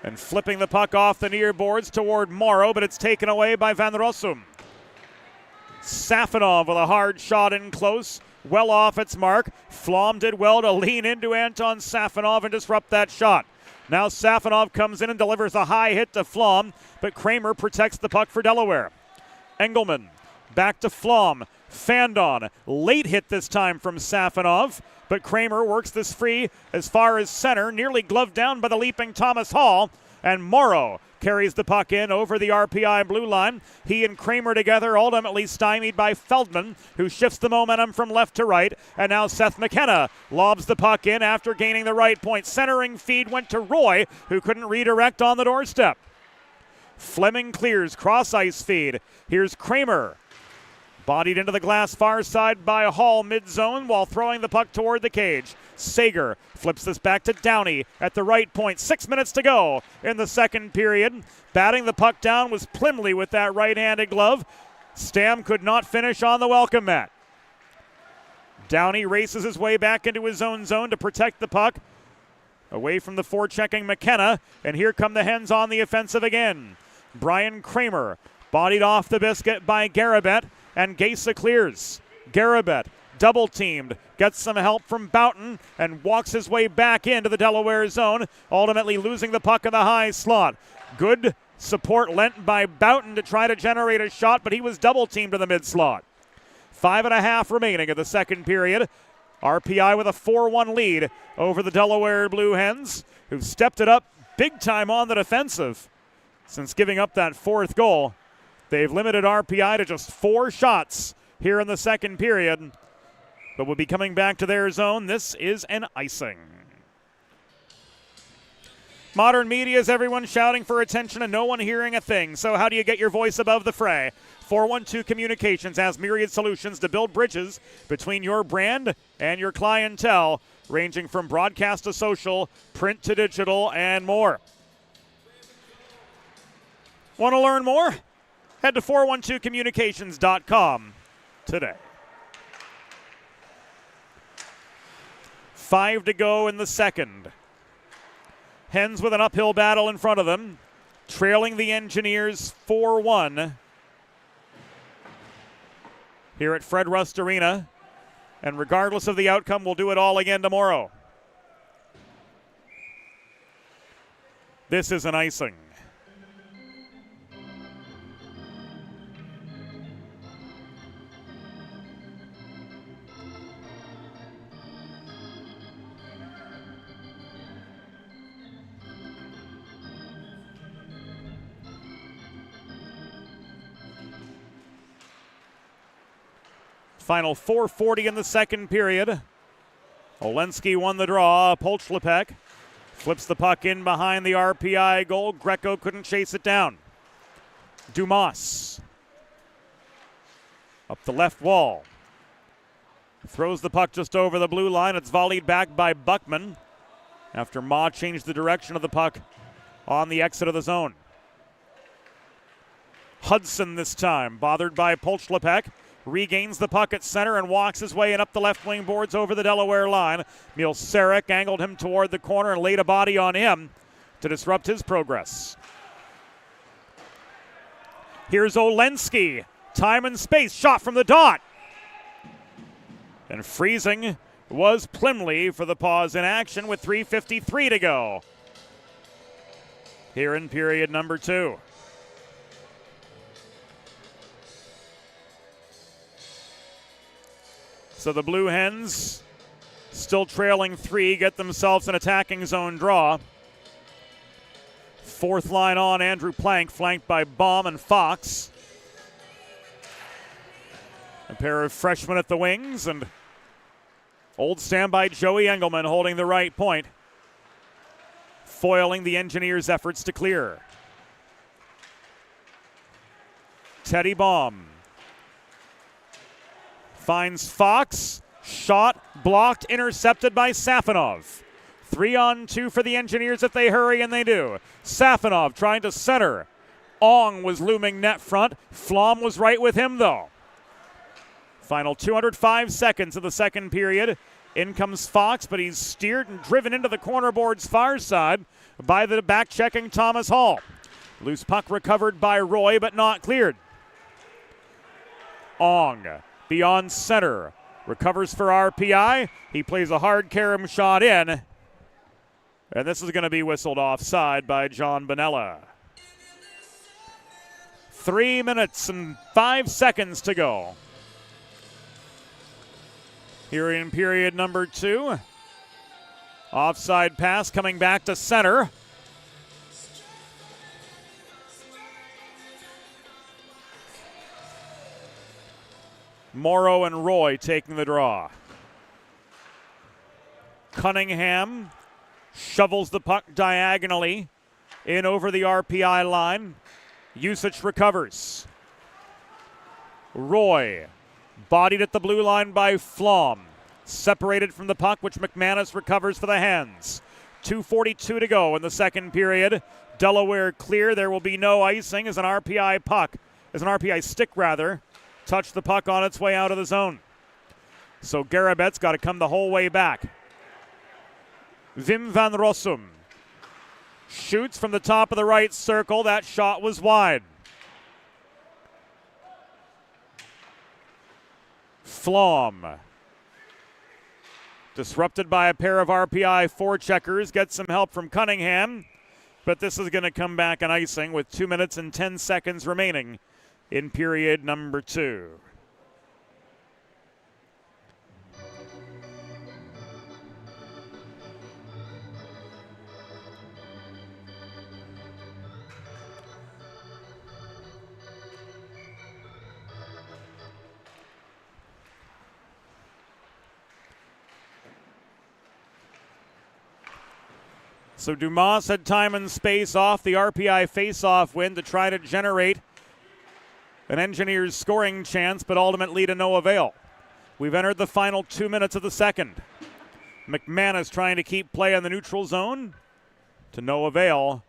and flipping the puck off the near boards toward Morrow, but it's taken away by Van Rossum. Safonov with a hard shot in close, well off its mark. Flom did well to lean into Anton Safonov and disrupt that shot. Now Safonov comes in and delivers a high hit to Flom, but Kramer protects the puck for Delaware. Engelman back to Flom, fanned on. Late hit this time from Safonov, but Kramer works this free as far as center, nearly gloved down by the leaping Thomas Hall, and Morrow carries the puck in over the RPI blue line. He and Kramer together, ultimately stymied by Feldman, who shifts the momentum from left to right. And now Seth McKenna lobs the puck in after gaining the right point. Centering feed went to Roy, who couldn't redirect on the doorstep. Fleming clears, cross ice feed. Here's Kramer. Bodied into the glass far side by Hall mid-zone while throwing the puck toward the cage. Sager flips this back to Downey at the right point. 6 minutes to go in the second period. Batting the puck down was Plymley with that right-handed glove. Stam could not finish on the welcome mat. Downey races his way back into his own zone to protect the puck. Away from the forechecking McKenna, and here come the Hens on the offensive again. Brian Kramer bodied off the biscuit by Garabet, and Gesa clears. Garabet double-teamed, gets some help from Boughton, and walks his way back into the Delaware zone, ultimately losing the puck in the high slot. Good support lent by Boughton to try to generate a shot, but he was double-teamed in the mid-slot. 5.5 remaining of the second period. RPI with a 4-1 lead over the Delaware Blue Hens, who've stepped it up big time on the defensive. Since giving up that fourth goal, they've limited RPI to just 4 shots here in the second period, but will be coming back to their zone. This is an icing. Modern media is everyone shouting for attention and no one hearing a thing. So how do you get your voice above the fray? 412 Communications has myriad solutions to build bridges between your brand and your clientele, ranging from broadcast to social, print to digital, and more. Want to learn more? Head to 412communications.com today. 5 to go in the second. Hens with an uphill battle in front of them, trailing the Engineers 4-1 here at Fred Rust Arena. And regardless of the outcome, we'll do it all again tomorrow. This is an icing. Final 4:40 in the second period. Olensky won the draw. Polchlepek flips the puck in behind the RPI goal. Greco couldn't chase it down. Dumas up the left wall. Throws the puck just over the blue line. It's volleyed back by Buckman after Ma changed the direction of the puck on the exit of the zone. Hudson this time, bothered by Polchlepek, regains the puck at center and walks his way in up the left wing boards over the Delaware line. Mielcerek angled him toward the corner and laid a body on him to disrupt his progress. Here's Olensky. Time and space. Shot from the dot. And freezing was Plymley for the pause in action with 3:53 to go here in period number 2. So the Blue Hens, still trailing 3, get themselves an attacking zone draw. Fourth line on, Andrew Plank, flanked by Baum and Fox. A pair of freshmen at the wings, and old standby Joey Engelman holding the right point, foiling the Engineers' efforts to clear. Teddy Baum finds Fox. Shot blocked, intercepted by Safonov. 3-on-2 for the Engineers if they hurry, and they do. Safonov trying to center. Ong was looming net front. Flom was right with him, though. Final 205 seconds of the second period. In comes Fox, but he's steered and driven into the corner board's far side by the back-checking Thomas Hall. Loose puck recovered by Roy, but not cleared. Ong beyond center. Recovers for RPI. He plays a hard carom shot in. And this is going to be whistled offside by John Bonella. 3 minutes and 5 seconds to go. Here in period number 2. Offside pass coming back to center. Morrow and Roy taking the draw. Cunningham shovels the puck diagonally in over the RPI line. Usage recovers. Roy bodied at the blue line by Flom. Separated from the puck, which McManus recovers for the Hens. 2:42 to go in the second period. Delaware clear. There will be no icing as an RPI stick touched the puck on its way out of the zone. So Garabet's got to come the whole way back. Wim van Rossum shoots from the top of the right circle. That shot was wide. Flom, disrupted by a pair of RPI forecheckers, gets some help from Cunningham, but this is going to come back an icing with 2 minutes and 10 seconds remaining in period number 2. So Dumas had time and space off the RPI face-off win to try to generate an Engineers scoring chance, but ultimately to no avail. We've entered the final 2 minutes of the second. McManus trying to keep play in the neutral zone to no avail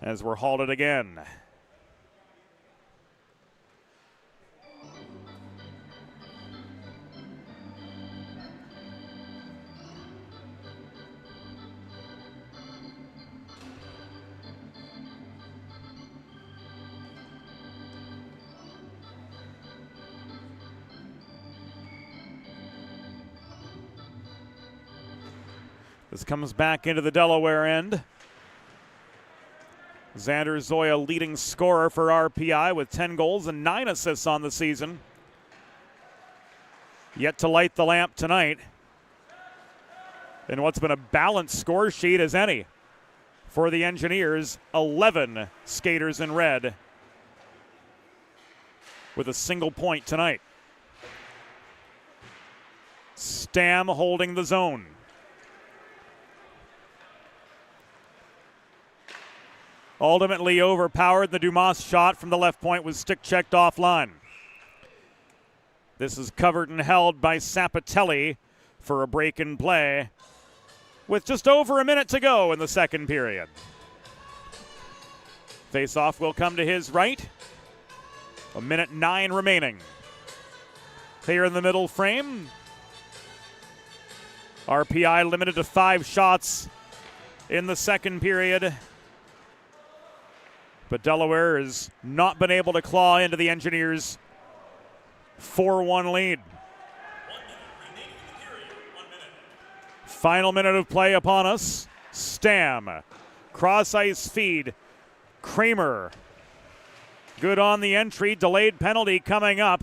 as we're halted again. This comes back into the Delaware end. Xander Zoya leading scorer for RPI with 10 goals and 9 assists on the season. Yet to light the lamp tonight in what's been a balanced score sheet as any for the Engineers. 11 skaters in red with a single point tonight. Stam holding the zone. Ultimately overpowered. The Dumas shot from the left point was stick checked offline. This is covered and held by Sapatelli for a break in play with just over a minute to go in the second period. Face-off will come to his right. 1:09 remaining. Here in the middle frame. RPI limited to 5 shots in the second period. But Delaware has not been able to claw into the Engineers' 4-1 lead. Final minute of play upon us. Stam. Cross ice feed. Kramer. Good on the entry. Delayed penalty coming up.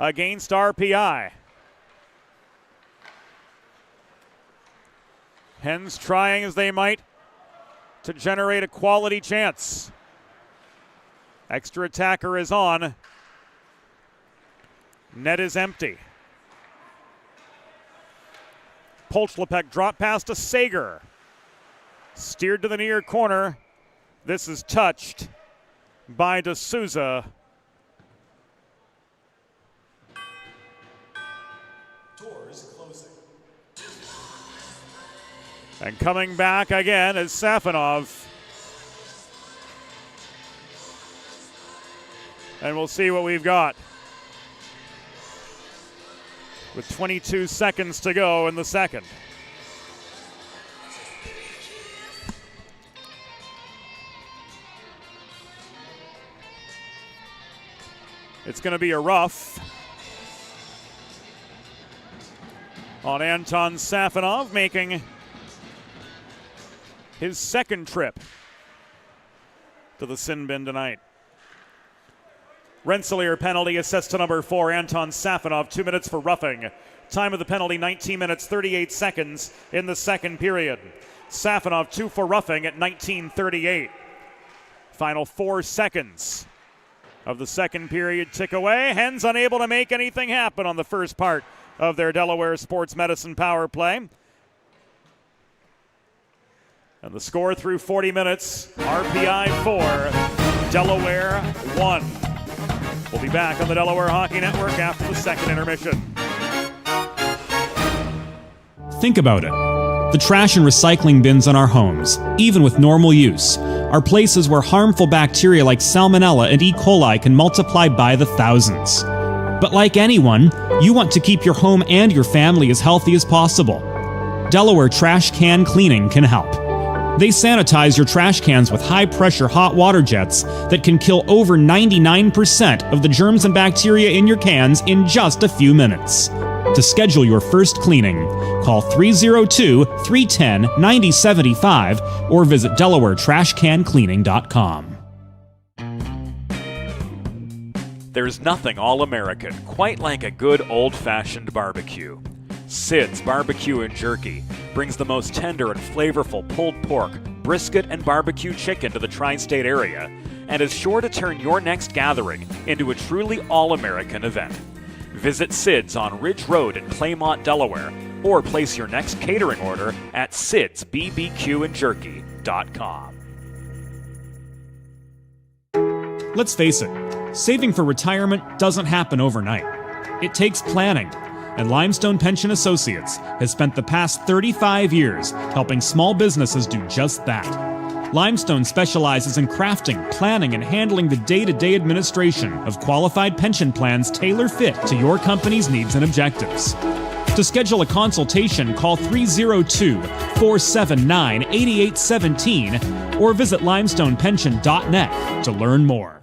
against RPI. Hens trying as they might to generate a quality chance. Extra attacker is on. Net is empty. Polchlepek drop pass to Sager. Steered to the near corner. This is touched by D'Souza. Doors closing. And coming back again is Safanov. And we'll see what we've got. With 22 seconds to go in the second. It's going to be a rough on Anton Safanov, making his second trip to the sin bin tonight. Rensselaer penalty assessed to number 4, Anton Safanov, 2 minutes for roughing. Time of the penalty, 19 minutes, 38 seconds in the second period. Safanov 2 for roughing at 19:38. Final 4 seconds of the second period tick away. Hens unable to make anything happen on the first part of their Delaware Sports Medicine power play. And the score through 40 minutes, RPI 4, Delaware 1. We'll be back on the Delaware Hockey Network after the second intermission. Think about it. The trash and recycling bins in our homes, even with normal use, are places where harmful bacteria like Salmonella and E. coli can multiply by the thousands. But like anyone, you want to keep your home and your family as healthy as possible. Delaware Trash Can Cleaning can help. They sanitize your trash cans with high-pressure hot water jets that can kill over 99% of the germs and bacteria in your cans in just a few minutes. To schedule your first cleaning, call 302-310-9075 or visit DelawareTrashCanCleaning.com. There's nothing all-American quite like a good old-fashioned barbecue. Sid's Barbecue and Jerky brings the most tender and flavorful pulled pork, brisket, and barbecue chicken to the tri-state area and is sure to turn your next gathering into a truly all-American event. Visit Sid's on Ridge Road in Claymont, Delaware, or place your next catering order at sidsbbqandjerky.com. Let's face it, saving for retirement doesn't happen overnight. It takes planning. And Limestone Pension Associates has spent the past 35 years helping small businesses do just that. Limestone specializes in crafting, planning, and handling the day-to-day administration of qualified pension plans tailor-fit to your company's needs and objectives. To schedule a consultation, call 302-479-8817 or visit limestonepension.net to learn more.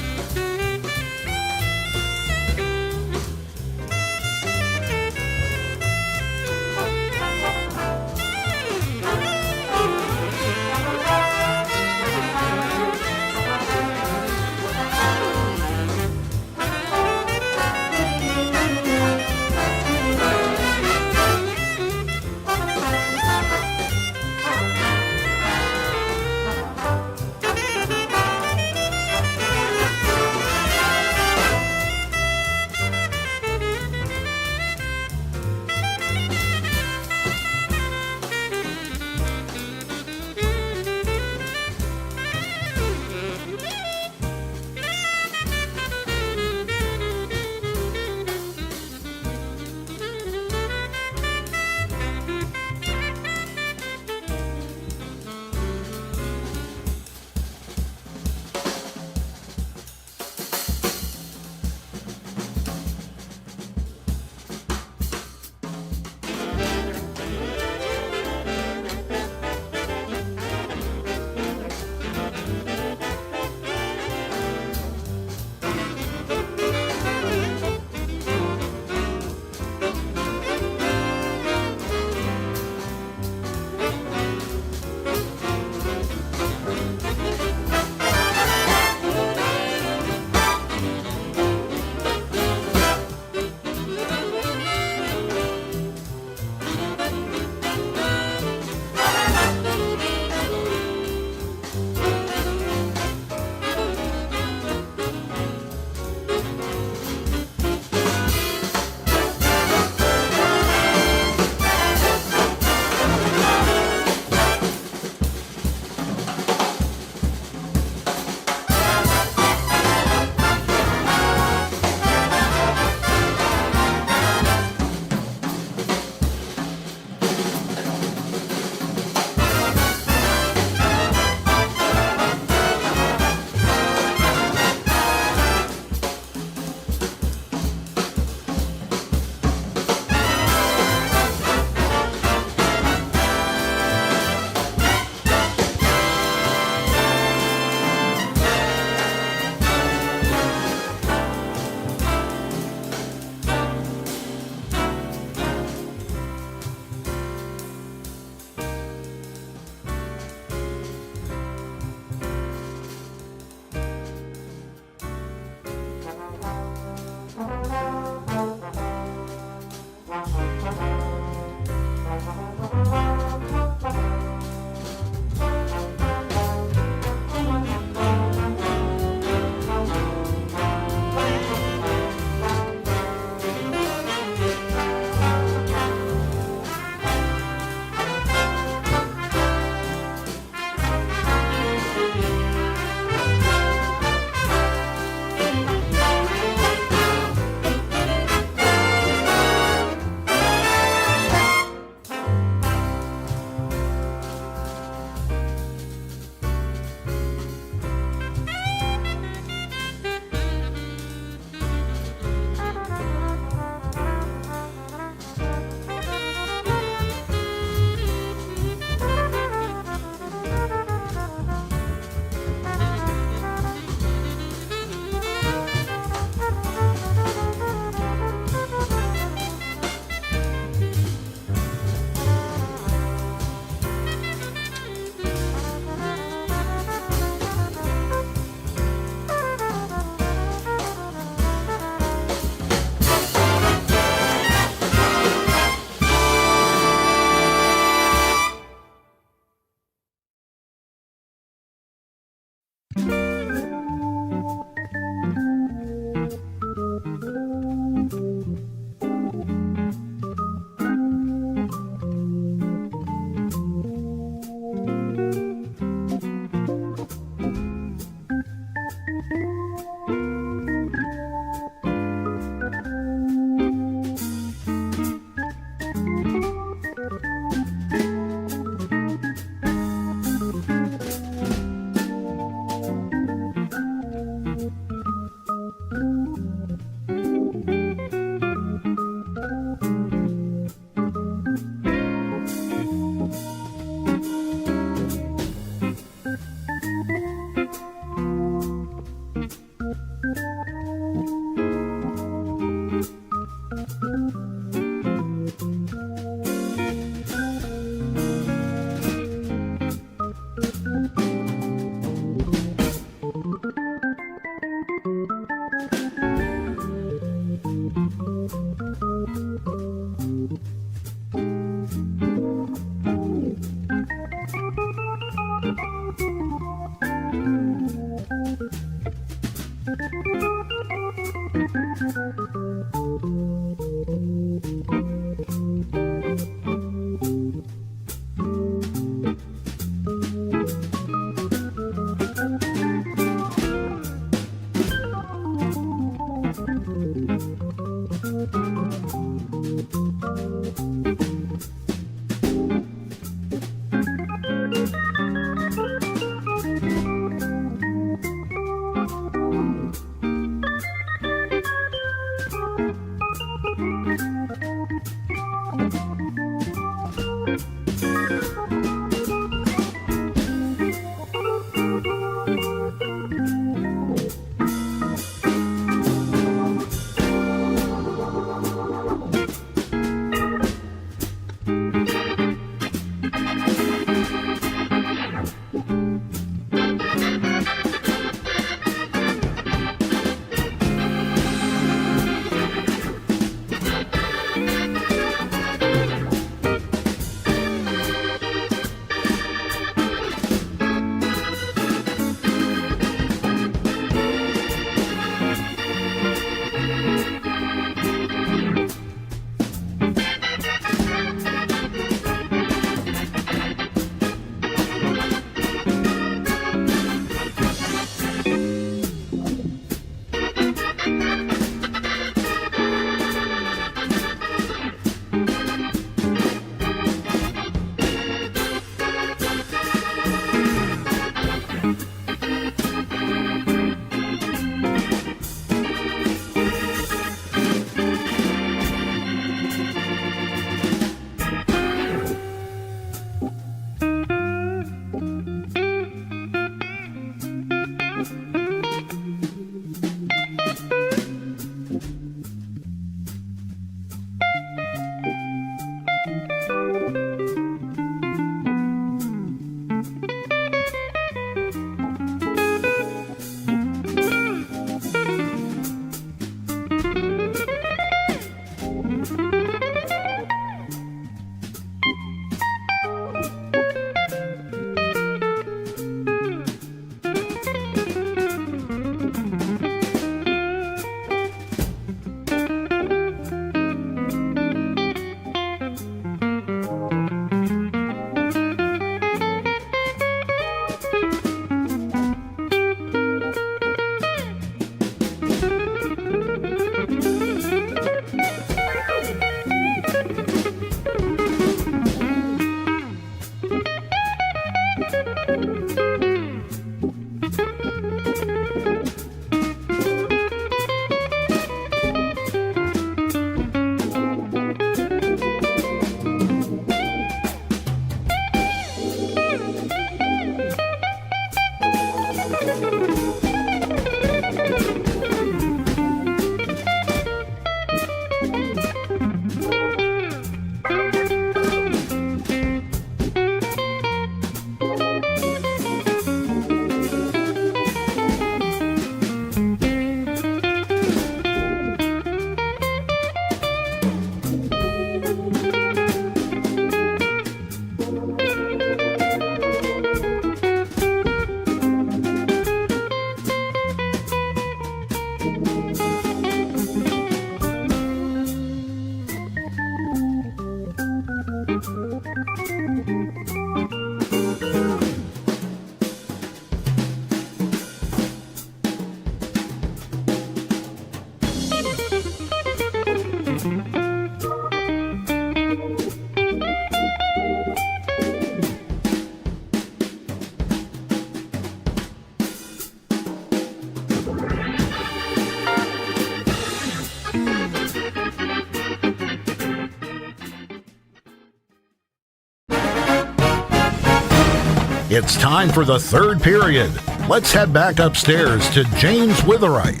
It's time for the third period. Let's head back upstairs to James Witherite.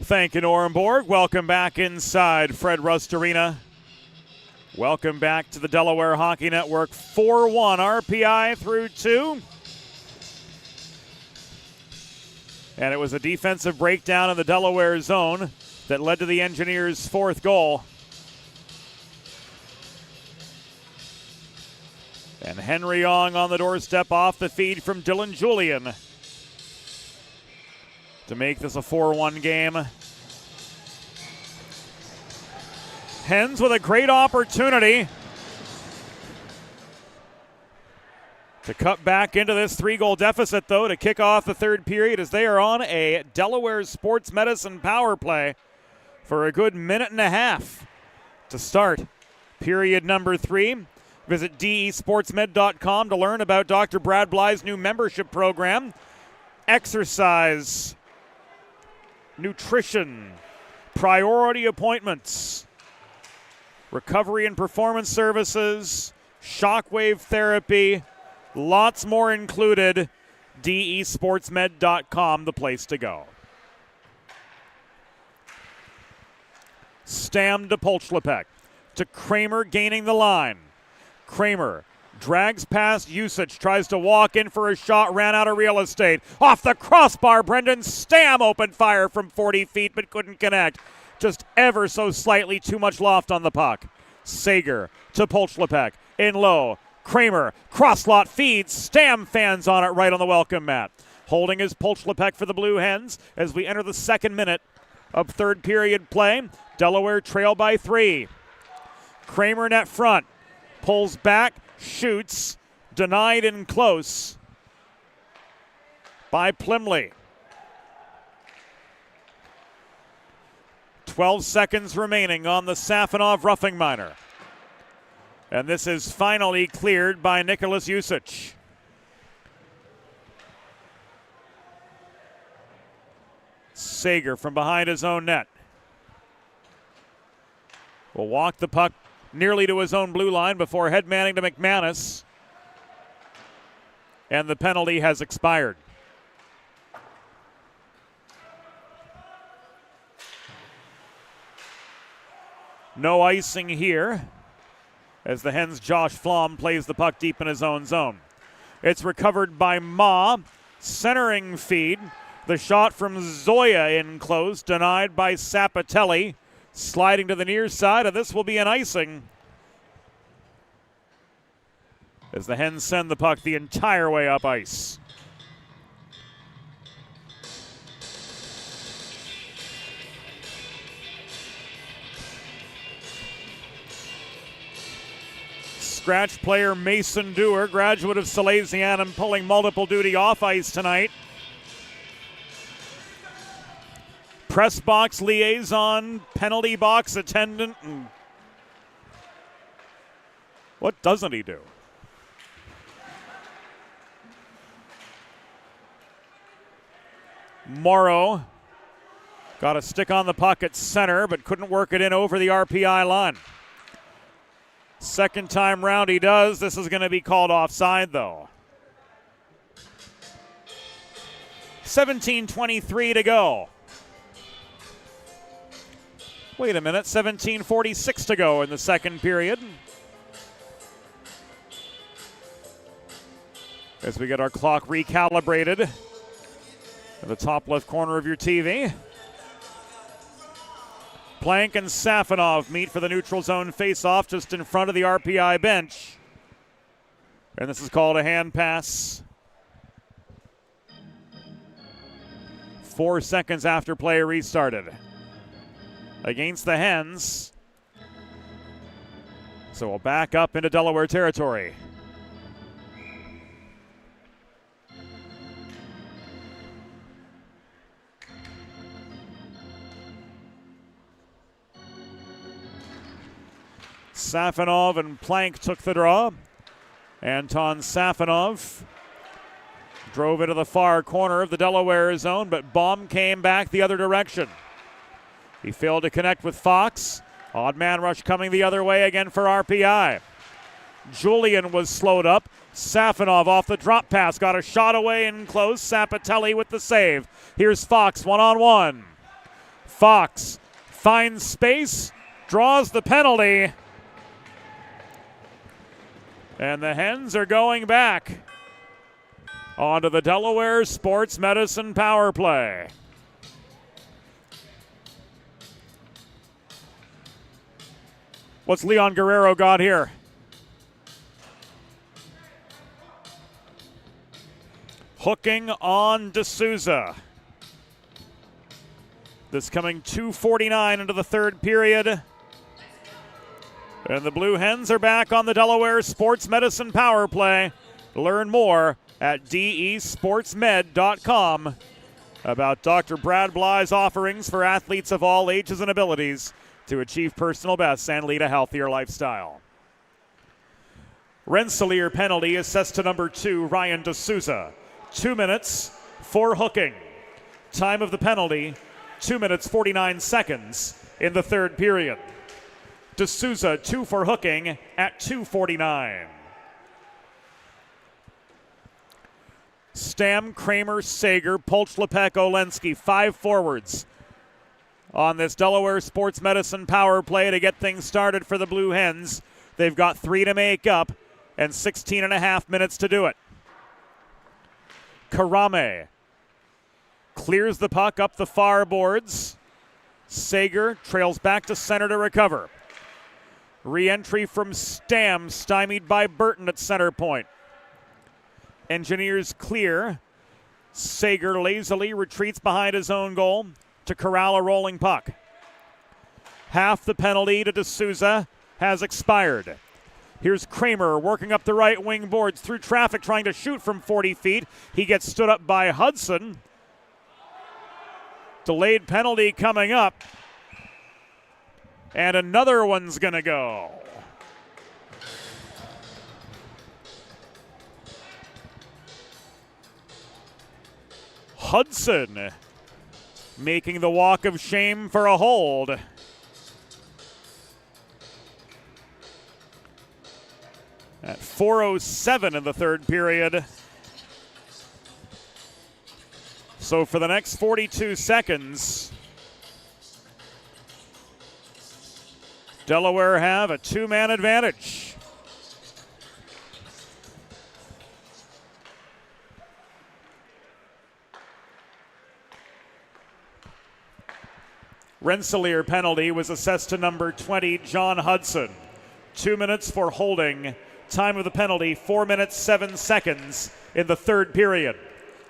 Thank you, Norenborg. Welcome back inside Fred Rust Arena. Welcome back to the Delaware Hockey Network. 4-1 RPI through 2. And it was a defensive breakdown in the Delaware zone that led to the Engineers' fourth goal. And Henry Ong on the doorstep off the feed from Dylan Julian to make this a 4-1 game. Hens with a great opportunity to cut back into this 3-goal deficit, though, to kick off the third period as they are on a Delaware Sports Medicine power play for a good minute and a half to start period number 3. Visit desportsmed.com to learn about Dr. Brad Bly's new membership program. Exercise, nutrition, priority appointments, recovery and performance services, shockwave therapy, lots more included. desportsmed.com, the place to go. Stam to Polchlepek, to Kramer gaining the line. Kramer drags past Usage, tries to walk in for a shot, ran out of real estate. Off the crossbar, Brendan Stam opened fire from 40 feet but couldn't connect. Just ever so slightly too much loft on the puck. Sager to Polchlepek, in low. Kramer, cross-lot feeds, Stam fans on it right on the welcome mat. Holding is Polchlepek for the Blue Hens as we enter the second minute of third period play. Delaware trail by 3. Kramer net front. Pulls back, shoots, denied in close by Plymley. 12 seconds remaining on the Safonov roughing minor. And this is finally cleared by Nicholas Usage. Sager from behind his own net will walk the puck nearly to his own blue line before headmanning to McManus. And the penalty has expired. No icing here as the Hens' Josh Flom plays the puck deep in his own zone. It's recovered by Ma, centering feed. The shot from Zoya in close, denied by Sapatelli. Sliding to the near side, and this will be an icing as the Hens send the puck the entire way up ice. Scratch player Mason Dewar, graduate of Salesianum, pulling multiple duty off ice tonight. Press box liaison, penalty box attendant. And what doesn't he do? Morrow got a stick on the puck at center, but couldn't work it in over the RPI line. Second time round he does. This is going to be called offside, though. 17:23 to go. Wait a minute, 17:46 to go in the second period. As we get our clock recalibrated at the top left corner of your TV. Plank and Safonov meet for the neutral zone face-off just in front of the RPI bench. And this is called a hand pass. 4 seconds after play restarted against the Hens. So we'll back up into Delaware territory. Safonov and Plank took the draw. Anton Safonov drove into the far corner of the Delaware zone, but Baum came back the other direction. He failed to connect with Fox. Odd man rush coming the other way again for RPI. Julian was slowed up. Safonov off the drop pass, got a shot away and close. Sapatelli with the save. Here's Fox one-on-one. Fox finds space, draws the penalty, and the Hens are going back onto the Delaware Sports Medicine power play. What's Leon Guerrero got here? Hooking on D'Souza. This coming 2:49 into the third period. And the Blue Hens are back on the Delaware Sports Medicine power play. Learn more at desportsmed.com about Dr. Brad Bly's offerings for athletes of all ages and abilities to achieve personal bests and lead a healthier lifestyle. Rensselaer penalty assessed to number 2, Ryan D'Souza. 2 minutes for hooking. Time of the penalty, 2 minutes 49 seconds in the third period. D'Souza 2 for hooking at 2:49. Stam, Kramer, Sager, Polchlepek, Olensky, 5 forwards on this Delaware Sports Medicine power play to get things started for the Blue Hens. They've got 3 to make up and 16 and a half minutes to do it. Karame clears the puck up the far boards. Sager trails back to center to recover. Re-entry from Stam, stymied by Burton at center point. Engineers clear. Sager lazily retreats behind his own goal to corral a rolling puck. Half the penalty to D'Souza has expired. Here's Kramer working up the right wing boards through traffic, trying to shoot from 40 feet. He gets stood up by Hudson. Delayed penalty coming up. And another one's going to go. Hudson making the walk of shame for a hold. At 4:07 in the third period. So for the next 42 seconds, Delaware have a 2-man advantage. Rensselaer penalty was assessed to number 20, John Hudson. 2 minutes for holding. Time of the penalty, 4 minutes, 7 seconds in the third period.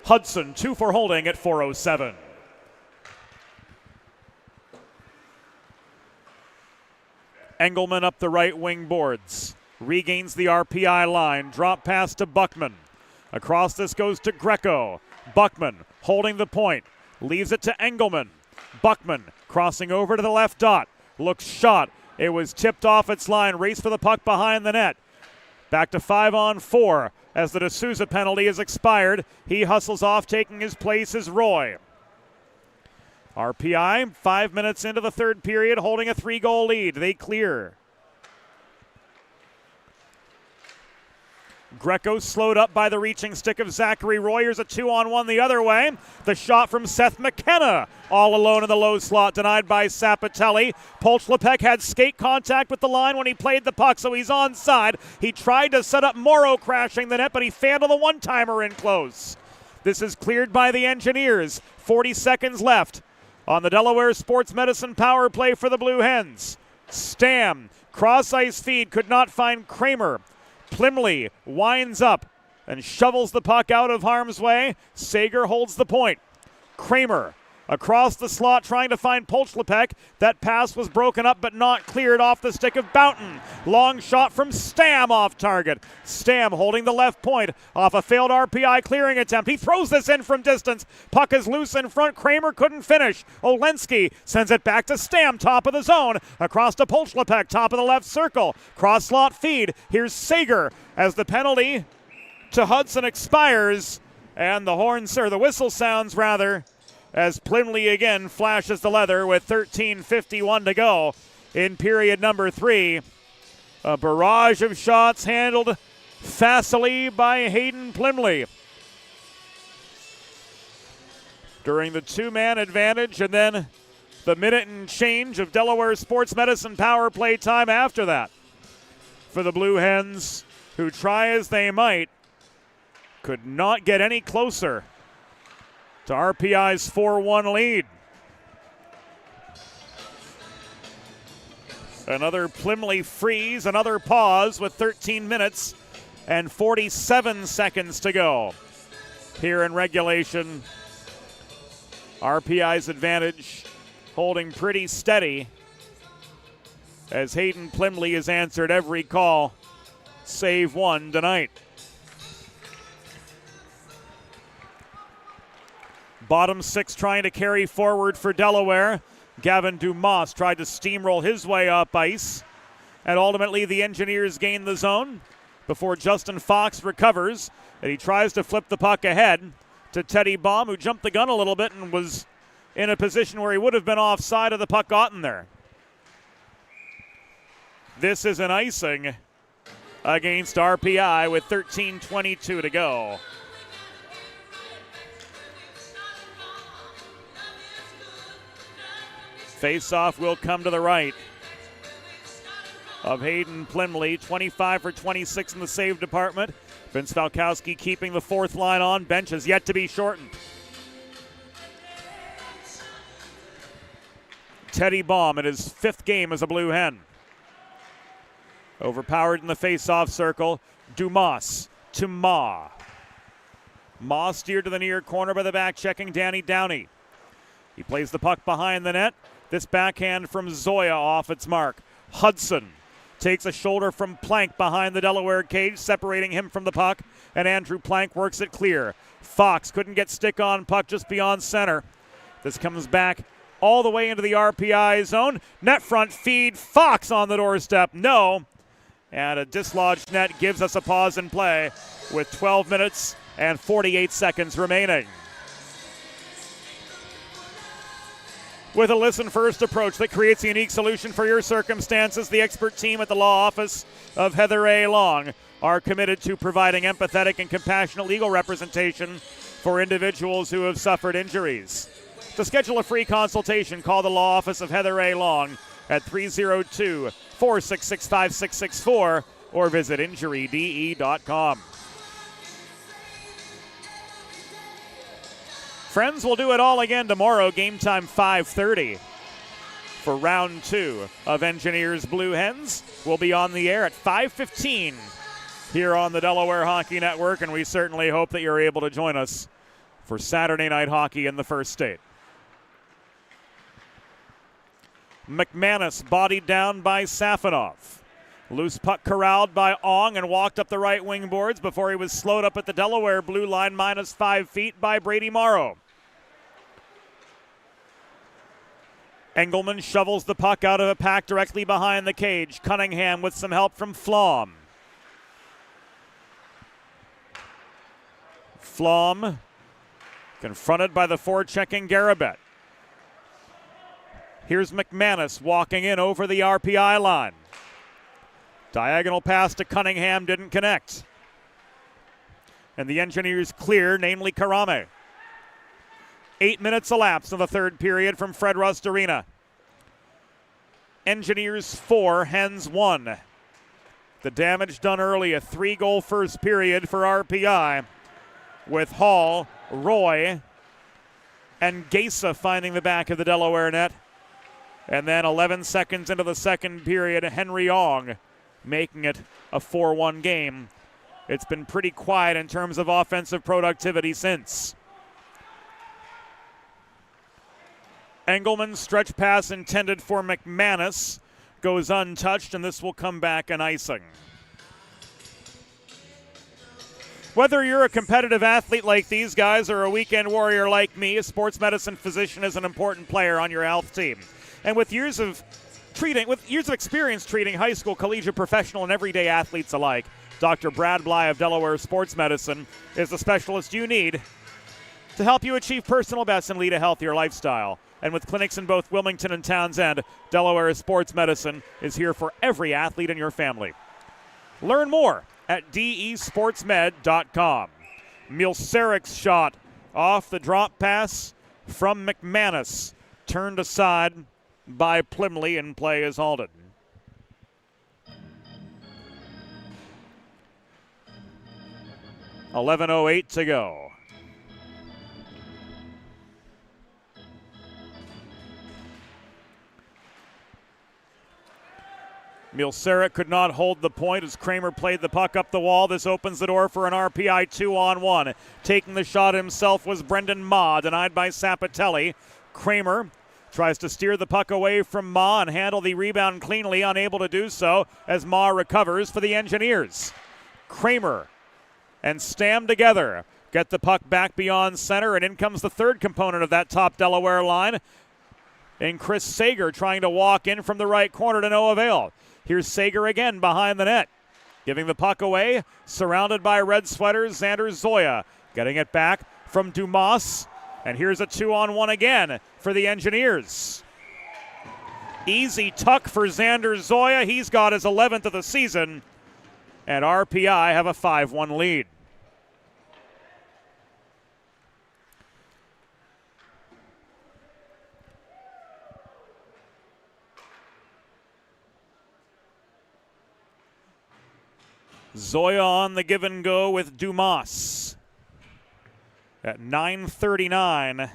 Hudson, 2 for holding at 4:07. Engelman up the right wing boards. Regains the RPI line. Drop pass to Buckman. Across this goes to Greco. Buckman holding the point. Leaves it to Engelman. Buckman crossing over to the left dot. Looks shot. It was tipped off its line. Race for the puck behind the net. Back to 5-on-4 as the D'Souza penalty is expired. He hustles off, taking his place is Roy. RPI 5 minutes into the third period, holding a 3-goal lead. They clear. Greco slowed up by the reaching stick of Zachary Royers, a 2-on-1 the other way. The shot from Seth McKenna, all alone in the low slot, denied by Sapatelli. Polchlepek had skate contact with the line when he played the puck, so he's onside. He tried to set up Morrow crashing the net, but he fanned on the one-timer in close. This is cleared by the Engineers. 40 seconds left on the Delaware Sports Medicine power play for the Blue Hens. Stam, cross-ice feed, could not find Kramer. Plymley winds up and shovels the puck out of harm's way. Sager holds the point. Kramer across the slot trying to find Polchlepek. That pass was broken up but not cleared off the stick of Boughton. Long shot from Stam off target. Stam holding the left point off a failed RPI clearing attempt. He throws this in from distance. Puck is loose in front. Kramer couldn't finish. Olensky sends it back to Stam, top of the zone. Across to Polchlepek, top of the left circle. Cross slot feed. Here's Sager as the penalty to Hudson expires. And the whistle sounds rather, as Plymley again flashes the leather with 13:51 to go in period number 3. A barrage of shots handled facilely by Hayden Plymley. During the two-man advantage and then the minute and change of Delaware Sports Medicine power play time after that. For the Blue Hens, who try as they might, could not get any closer to RPI's 4-1 lead. Another Plymley freeze, another pause with 13 minutes and 47 seconds to go. Here in regulation, RPI's advantage holding pretty steady as Hayden Plymley has answered every call, save one tonight. Bottom six trying to carry forward for Delaware. Gavin Dumas tried to steamroll his way up ice, and ultimately the Engineers gain the zone before Justin Fox recovers, and he tries to flip the puck ahead to Teddy Baum, who jumped the gun a little bit and was in a position where he would have been offside had the puck gotten there. This is an icing against RPI with 13:22 to go. Face-off will come to the right of Hayden Plymley, 25 for 26 in the save department. Vince Falkowski keeping the fourth line on. Bench has yet to be shortened. Teddy Baum in his fifth game as a Blue Hen. Overpowered in the face-off circle. Dumas to Ma. Ma steered to the near corner by the back-checking Danny Downey. He plays the puck behind the net. This backhand from Zoya off its mark. Hudson takes a shoulder from Plank behind the Delaware cage, separating him from the puck, and Andrew Plank works it clear. Fox couldn't get stick on puck just beyond center. This comes back all the way into the RPI zone. Net front feed, Fox on the doorstep, no. And a dislodged net gives us a pause in play with 12 minutes and 48 seconds remaining. With a listen-first approach that creates a unique solution for your circumstances, the expert team at the law office of Heather A. Long are committed to providing empathetic and compassionate legal representation for individuals who have suffered injuries. To schedule a free consultation, call the law office of Heather A. Long at 302-466-5664 or visit injuryde.com. Friends, will do it all again tomorrow. Game time 5:30 for round 2 of Engineers Blue Hens. We'll be on the air at 5:15 here on the Delaware Hockey Network, and we certainly hope that you're able to join us for Saturday night hockey in the First State. McManus bodied down by Safonov. Loose puck corralled by Ong and walked up the right wing boards before he was slowed up at the Delaware blue line -5 feet by Brady Morrow. Engelman shovels the puck out of a pack directly behind the cage. Cunningham with some help from Flom. Flom confronted by the forechecking Garabet. Here's McManus walking in over the RPI line. Diagonal pass to Cunningham didn't connect. And the Engineers clear, namely Karame. 8 minutes elapsed in the third period from Fred Rust Arena. Engineers 4, Hens 1. The damage done early, a 3-goal first period for RPI, with Hall, Roy, and Gesa finding the back of the Delaware net. And then 11 seconds into the second period, Henry Ong making it a 4-1 game. It's been pretty quiet in terms of offensive productivity since. Engelman's stretch pass intended for McManus goes untouched, and this will come back an icing. Whether you're a competitive athlete like these guys or a weekend warrior like me, a sports medicine physician is an important player on your health team. And with years of experience treating high school, collegiate, professional, and everyday athletes alike, Dr. Brad Bly of Delaware Sports Medicine is the specialist you need to help you achieve personal best and lead a healthier lifestyle. And with clinics in both Wilmington and Townsend, Delaware Sports Medicine is here for every athlete in your family. Learn more at desportsmed.com. Milceric's shot off the drop pass from McManus. Turned aside by Plymley, and play is halted. .11:08 to go. Milceric could not hold the point as Kramer played the puck up the wall. This opens the door for an RPI 2-on-1. Taking the shot himself was Brendan Ma, denied by Sapatelli. Kramer tries to steer the puck away from Ma and handle the rebound cleanly, unable to do so as Ma recovers for the Engineers. Kramer and Stam together get the puck back beyond center, and in comes the third component of that top Delaware line. And Chris Sager trying to walk in from the right corner to no avail. Here's Sager again behind the net, giving the puck away, surrounded by red sweaters. Xander Zoya getting it back from Dumas, and here's a 2-on-1 again for the Engineers. Easy tuck for Xander Zoya. He's got his 11th of the season, and RPI have a 5-1 lead. Zoya on the give and go with Dumas at 9:39.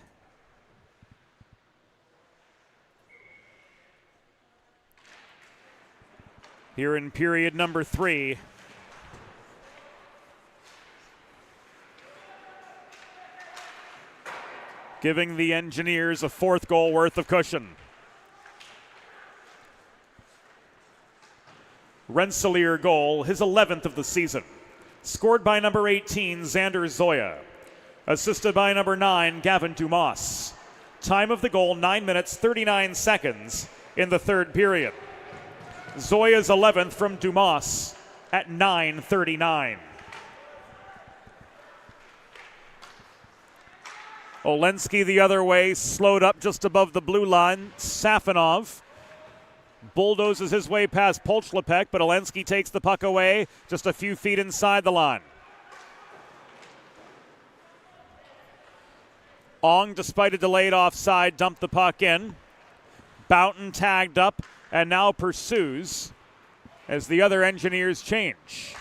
Here in period number 3. Giving the Engineers a 4th goal worth of cushion. Rensselaer goal, his 11th of the season. Scored by number 18, Xander Zoya. Assisted by number 9, Gavin Dumas. Time of the goal, 9 minutes, 39 seconds in the third period. Zoya's 11th from Dumas at 9:39. Olensky the other way, slowed up just above the blue line. Safanov bulldozes his way past Polchlepek, but Olensky takes the puck away just a few feet inside the line. Ong, despite a delayed offside, dumped the puck in. Boughton tagged up and now pursues as the other Engineers change.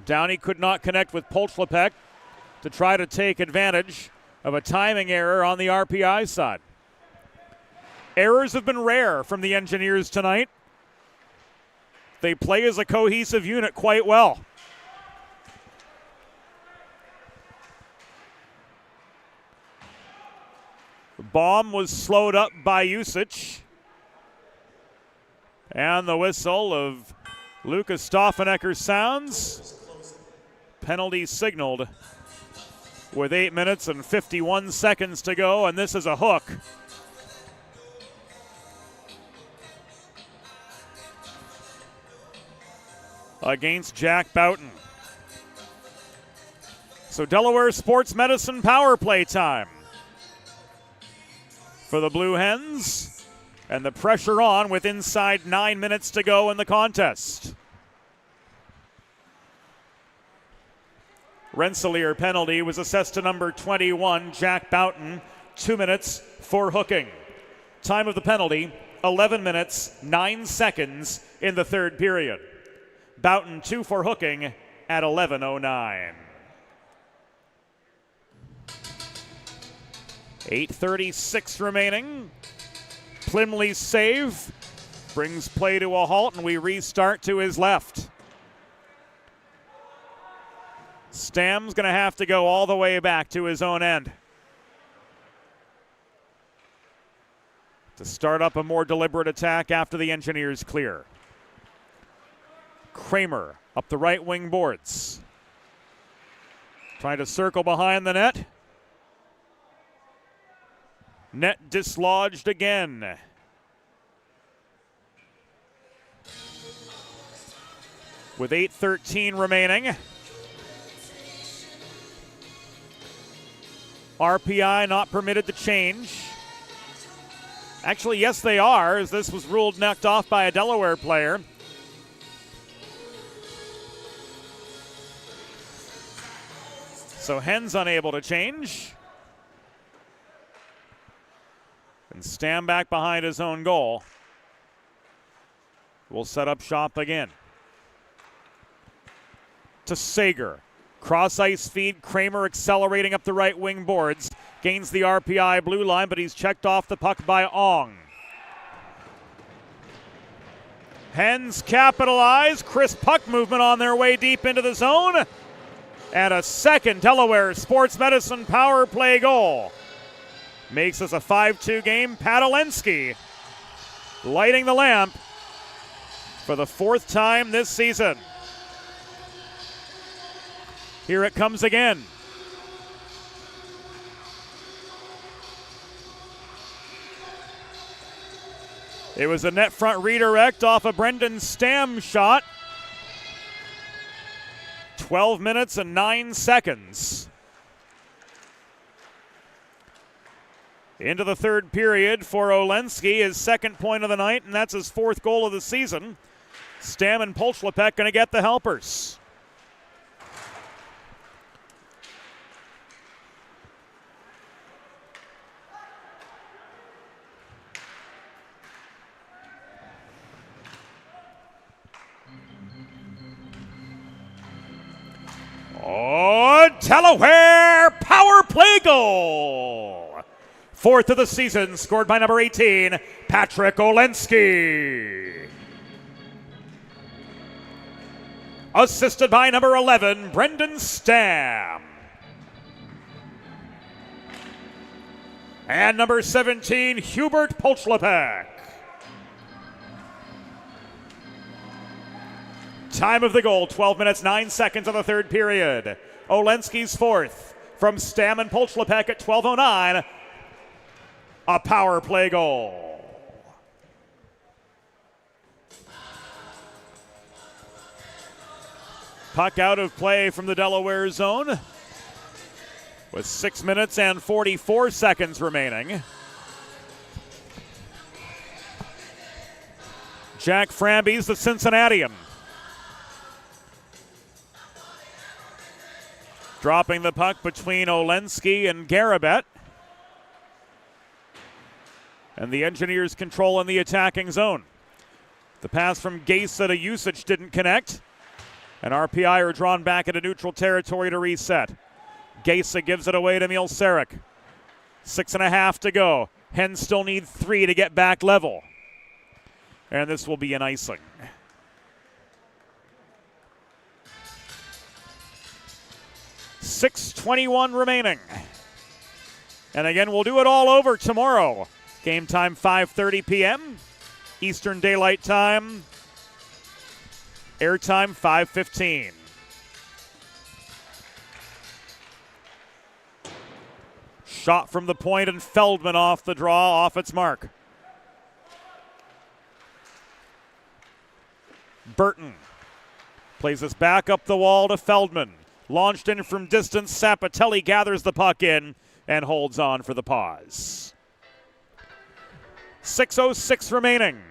Downey could not connect with Polchlepek to try to take advantage of a timing error on the RPI side. Errors have been rare from the Engineers tonight. They play as a cohesive unit quite well. The bomb was slowed up by Usich. And the whistle of Lucas Stauffenecker sounds. Penalty signaled with 8 minutes and 51 seconds to go, and this is a hook. Against Jack Boughton. So Delaware Sports Medicine power play time for the Blue Hens, and the pressure on with inside 9 minutes to go in the contest. Rensselaer penalty was assessed to number 21, Jack Boughton, 2 minutes for hooking. Time of the penalty, 11 minutes, 9 seconds in the third period. Boughton 2 for hooking at 11:09. 8:36 remaining. Plymley's save brings play to a halt, and we restart to his left. Stam's going to have to go all the way back to his own end to start up a more deliberate attack after the Engineers clear. Kramer up the right wing boards. Trying to circle behind the net. Net dislodged again. With 8:13 remaining. RPI not permitted to change. Actually, yes, they are, as this was ruled knocked off by a Delaware player. So Hens unable to change. And stand back behind his own goal. Will set up shop again. To Sager. Cross ice feed. Kramer accelerating up the right wing boards. Gains the RPI blue line, but he's checked off the puck by Ong. Hens capitalize. Crisp puck movement on their way deep into the zone. And a second Delaware Sports Medicine power play goal. Makes this a 5-2 game. Padalensky lighting the lamp for the 4th time this season. Here it comes again. It was a net front redirect off a Brendan Stam shot. 12 minutes and 9 seconds. Into the third period for Olensky, his second point of the night, and that's his 4th goal of the season. Stam and Polchlepek going to get the helpers. Oh, Delaware power play goal. 4th of the season, scored by number 18, Patrick Olensky. Assisted by number 11, Brendan Stam. And number 17, Hubert Polchlepek. Time of the goal, 12 minutes, 9 seconds of the third period. Olensky's 4th from Stam and Polchlepek at 12:09. A power play goal. Puck out of play from the Delaware zone with 6 minutes and 44 seconds remaining. Jack Framby's the Cincinnatian. Dropping the puck between Olensky and Garabet. And the Engineers control in the attacking zone. The pass from Gesa to Usage didn't connect. And RPI are drawn back into neutral territory to reset. Gesa gives it away to Mielcerek. 6.5 to go. Hens still need 3 to get back level. And this will be an icing. .6:21 remaining. And again, we'll do it all over tomorrow. Game time 5:30 p.m. Eastern Daylight Time. Airtime 5:15. Shot from the point and Feldman off the draw, off its mark. Burton plays this back up the wall to Feldman. Launched in from distance, Sapatelli gathers the puck in and holds on for the pause. 6:06 remaining.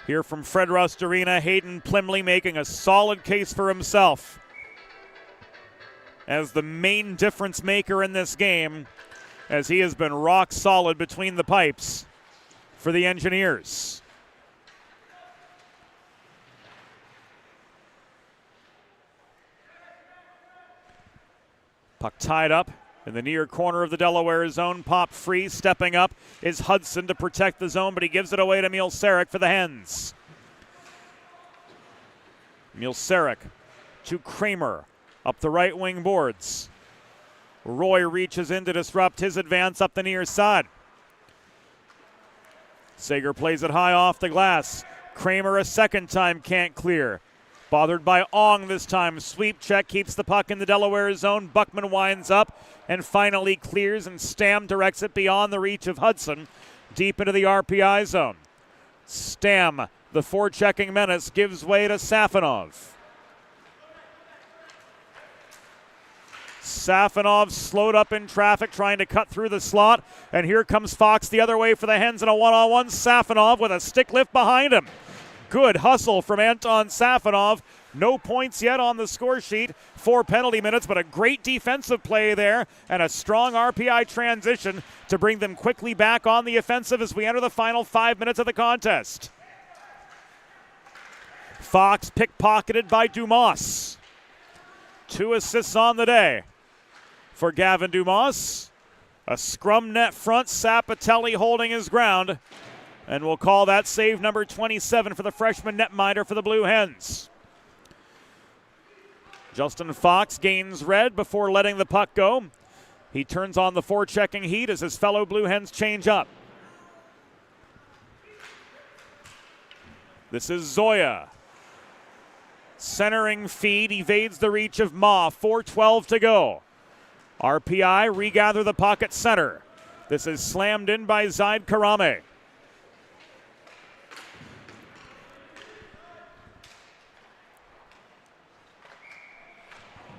Here from Fred Rust Arena, Hayden Plymley making a solid case for himself as the main difference maker in this game, as he has been rock solid between the pipes for the Engineers. Puck tied up in the near corner of the Delaware zone. Pop free, stepping up is Hudson to protect the zone, but he gives it away to Mielcerek for the Hens. Mielcerek to Kramer up the right wing boards. Roy reaches in to disrupt his advance up the near side. Sager plays it high off the glass. Kramer a second time can't clear. Bothered by Ong this time. Sweep check keeps the puck in the Delaware zone. Buckman winds up and finally clears, and Stam directs it beyond the reach of Hudson, deep into the RPI zone. Stam, the forechecking menace, gives way to Safonov. Safonov slowed up in traffic trying to cut through the slot, and here comes Fox the other way for the Hens in a one-on-one. Safonov with a stick lift behind him. Good hustle from Anton Safonov. No points yet on the score sheet. 4 penalty minutes, but a great defensive play there and a strong RPI transition to bring them quickly back on the offensive as we enter the final 5 minutes of the contest. Fox pickpocketed by Dumas. 2 assists on the day for Gavin Dumas. A scrum net front, Sapatelli holding his ground. And we'll call that save number 27 for the freshman netminder for the Blue Hens. Justin Fox gains red before letting the puck go. He turns on the forechecking heat as his fellow Blue Hens change up. This is Zoya. Centering feed evades the reach of Ma. 4:12 to go. RPI regather the puck at center. This is slammed in by Zaid Karame.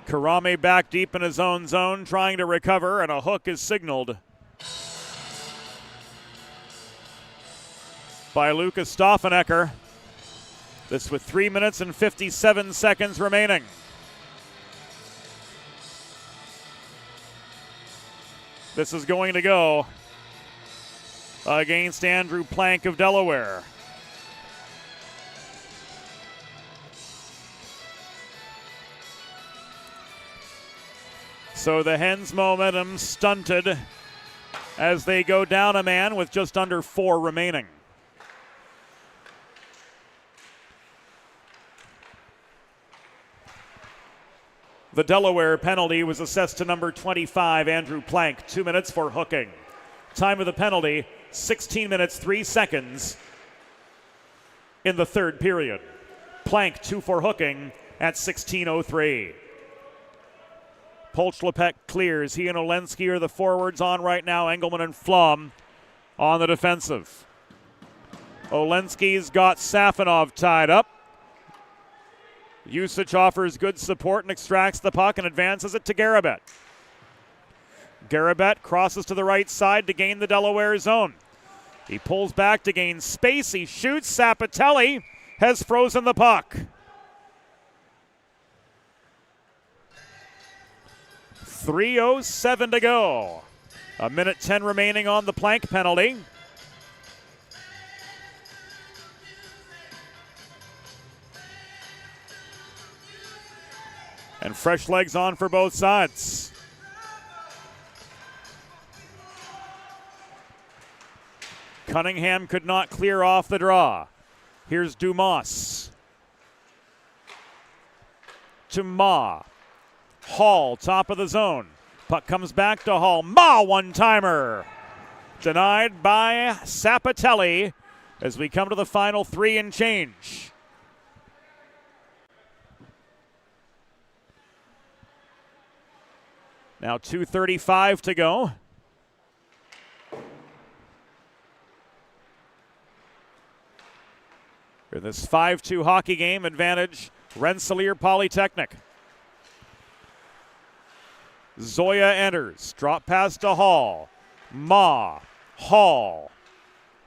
Karame back deep in his own zone, trying to recover, and a hook is signaled by Lucas Stoffenecker. This with 3 minutes and 57 seconds remaining. This is going to go against Andrew Plank of Delaware. So the Hens' momentum stunted as they go down a man with just under 4 remaining. The Delaware penalty was assessed to number 25, Andrew Plank. 2 minutes for hooking. Time of the penalty, 16 minutes, 3 seconds in the third period. Plank 2 for hooking at 16:03. Polchlepek clears. He and Olensky are the forwards on right now. Engelman and Flom on the defensive. Olensky's got Safonov tied up. Usage offers good support and extracts the puck and advances it to Garabet. Garabet crosses to the right side to gain the Delaware zone. He pulls back to gain space. He shoots. Sapatelli has frozen the puck. 3:07 to go. 1:10 remaining on the Plank penalty. And fresh legs on for both sides. Cunningham could not clear off the draw. Here's Dumas. To Ma. Hall, top of the zone. Puck comes back to Hall. Ma, one-timer. Denied by Sapatelli as we come to the final 3 and change. Now 2:35 to go. For this 5-2 hockey game, advantage Rensselaer Polytechnic. Zoya enters. Drop pass to Hall. Ma. Hall.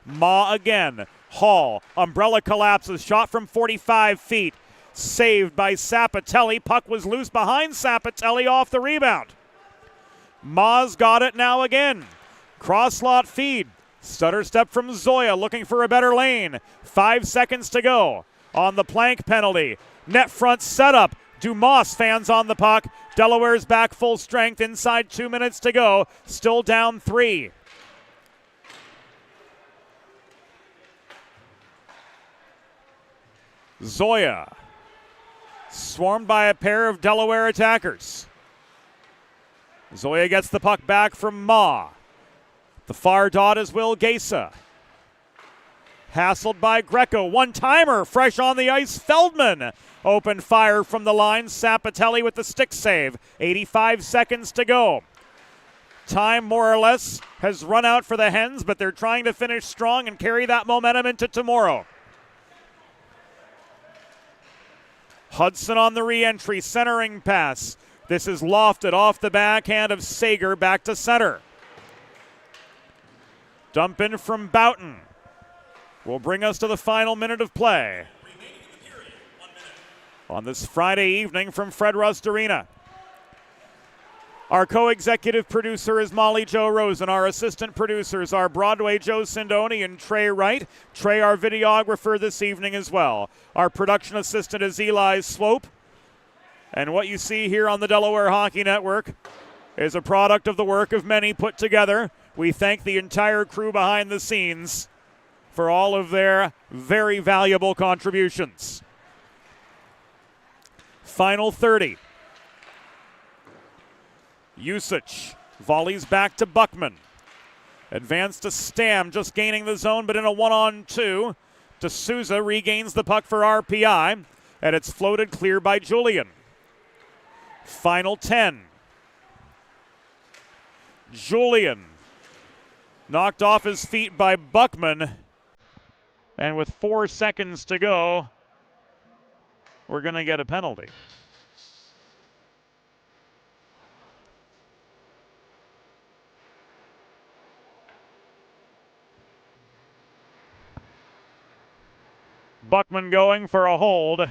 Ma again. Hall. Umbrella collapses. Shot from 45 feet. Saved by Sapatelli. Puck was loose behind Sapatelli off the rebound. Ma's got it now again. Cross-slot feed. Stutter step from Zoya looking for a better lane. 5 seconds to go on the Plank penalty. Net front setup. Dumas fans on the puck. Delaware's back full strength inside 2 minutes to go. Still down 3. Zoya. Swarmed by a pair of Delaware attackers. Zoya gets the puck back from Ma. The far dot is Will Gesa. Hassled by Greco. One-timer, fresh on the ice, Feldman. Open fire from the line. Sapatelli with the stick save. 85 seconds to go. Time, more or less, has run out for the Hens, but they're trying to finish strong and carry that momentum into tomorrow. Hudson on the re-entry, centering pass. This is lofted off the backhand of Sager back to center. Dump in from Boughton will bring us to the final minute of play on this Friday evening from Fred Rust Arena. Our co-executive producer is Molly Jo Rosen. Our assistant producers are Broadway Joe Sindoni and Trey Wright. Trey, our videographer this evening as well. Our production assistant is Eli Swope. And what you see here on the Delaware Hockey Network is a product of the work of many put together. We thank the entire crew behind the scenes for all of their very valuable contributions. Final 30. Usage volleys back to Buckman. Advance to Stam, just gaining the zone, but in a 1-on-2. D'Souza regains the puck for RPI, and it's floated clear by Julian. Final 10. Julian knocked off his feet by Buckman, and with 4 seconds to go, we're going to get a penalty. Buckman going for a hold.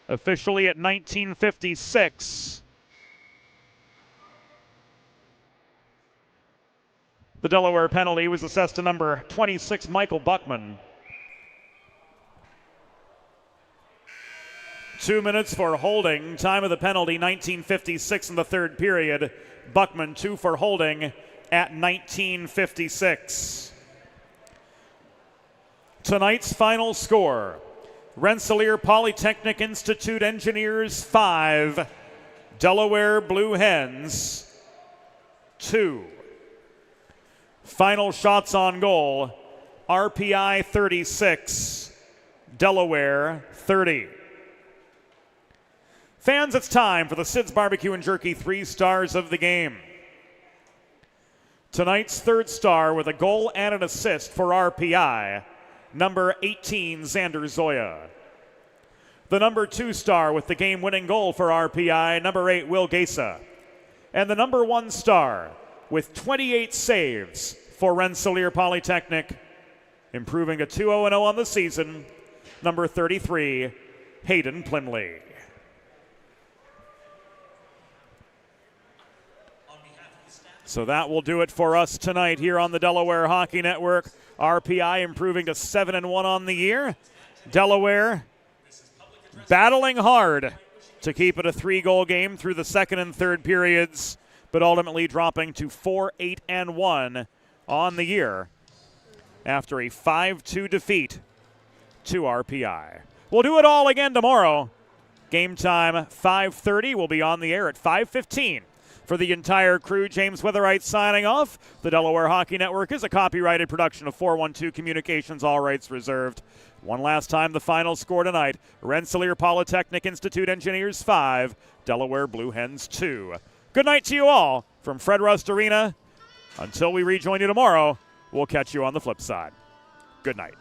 Officially at 19:56. The Delaware penalty was assessed to number 26, Michael Buckman. 2 minutes for holding. Time of the penalty, 19:56 in the third period. Buckman 2 for holding at 19:56. Tonight's final score: Rensselaer Polytechnic Institute Engineers 5, Delaware Blue Hens 2. Final shots on goal: RPI 36, Delaware 30. Fans, it's time for the Sid's Barbecue and Jerky 3 stars of the game. Tonight's third star with a goal and an assist for RPI, number 18, Xander Zoya. The number 2 star with the game-winning goal for RPI, number 8, Will Gesa. And the number 1 star with 28 saves for Rensselaer Polytechnic, improving to 2-0-0 on the season, number 33, Hayden Plymley. So that will do it for us tonight here on the Delaware Hockey Network. RPI improving to 7-1 on the year. Delaware battling hard to keep it a 3-goal game through the second and third periods, but ultimately dropping to 4-8-1 on the year after a 5-2 defeat to RPI. We'll do it all again tomorrow. Game time 5:30. We'll be on the air at 5:15. For the entire crew, James Witherite signing off. The Delaware Hockey Network is a copyrighted production of 412 Communications, all rights reserved. One last time, the final score tonight: Rensselaer Polytechnic Institute Engineers 5, Delaware Blue Hens 2. Good night to you all from Fred Rust Arena. Until we rejoin you tomorrow, we'll catch you on the flip side. Good night.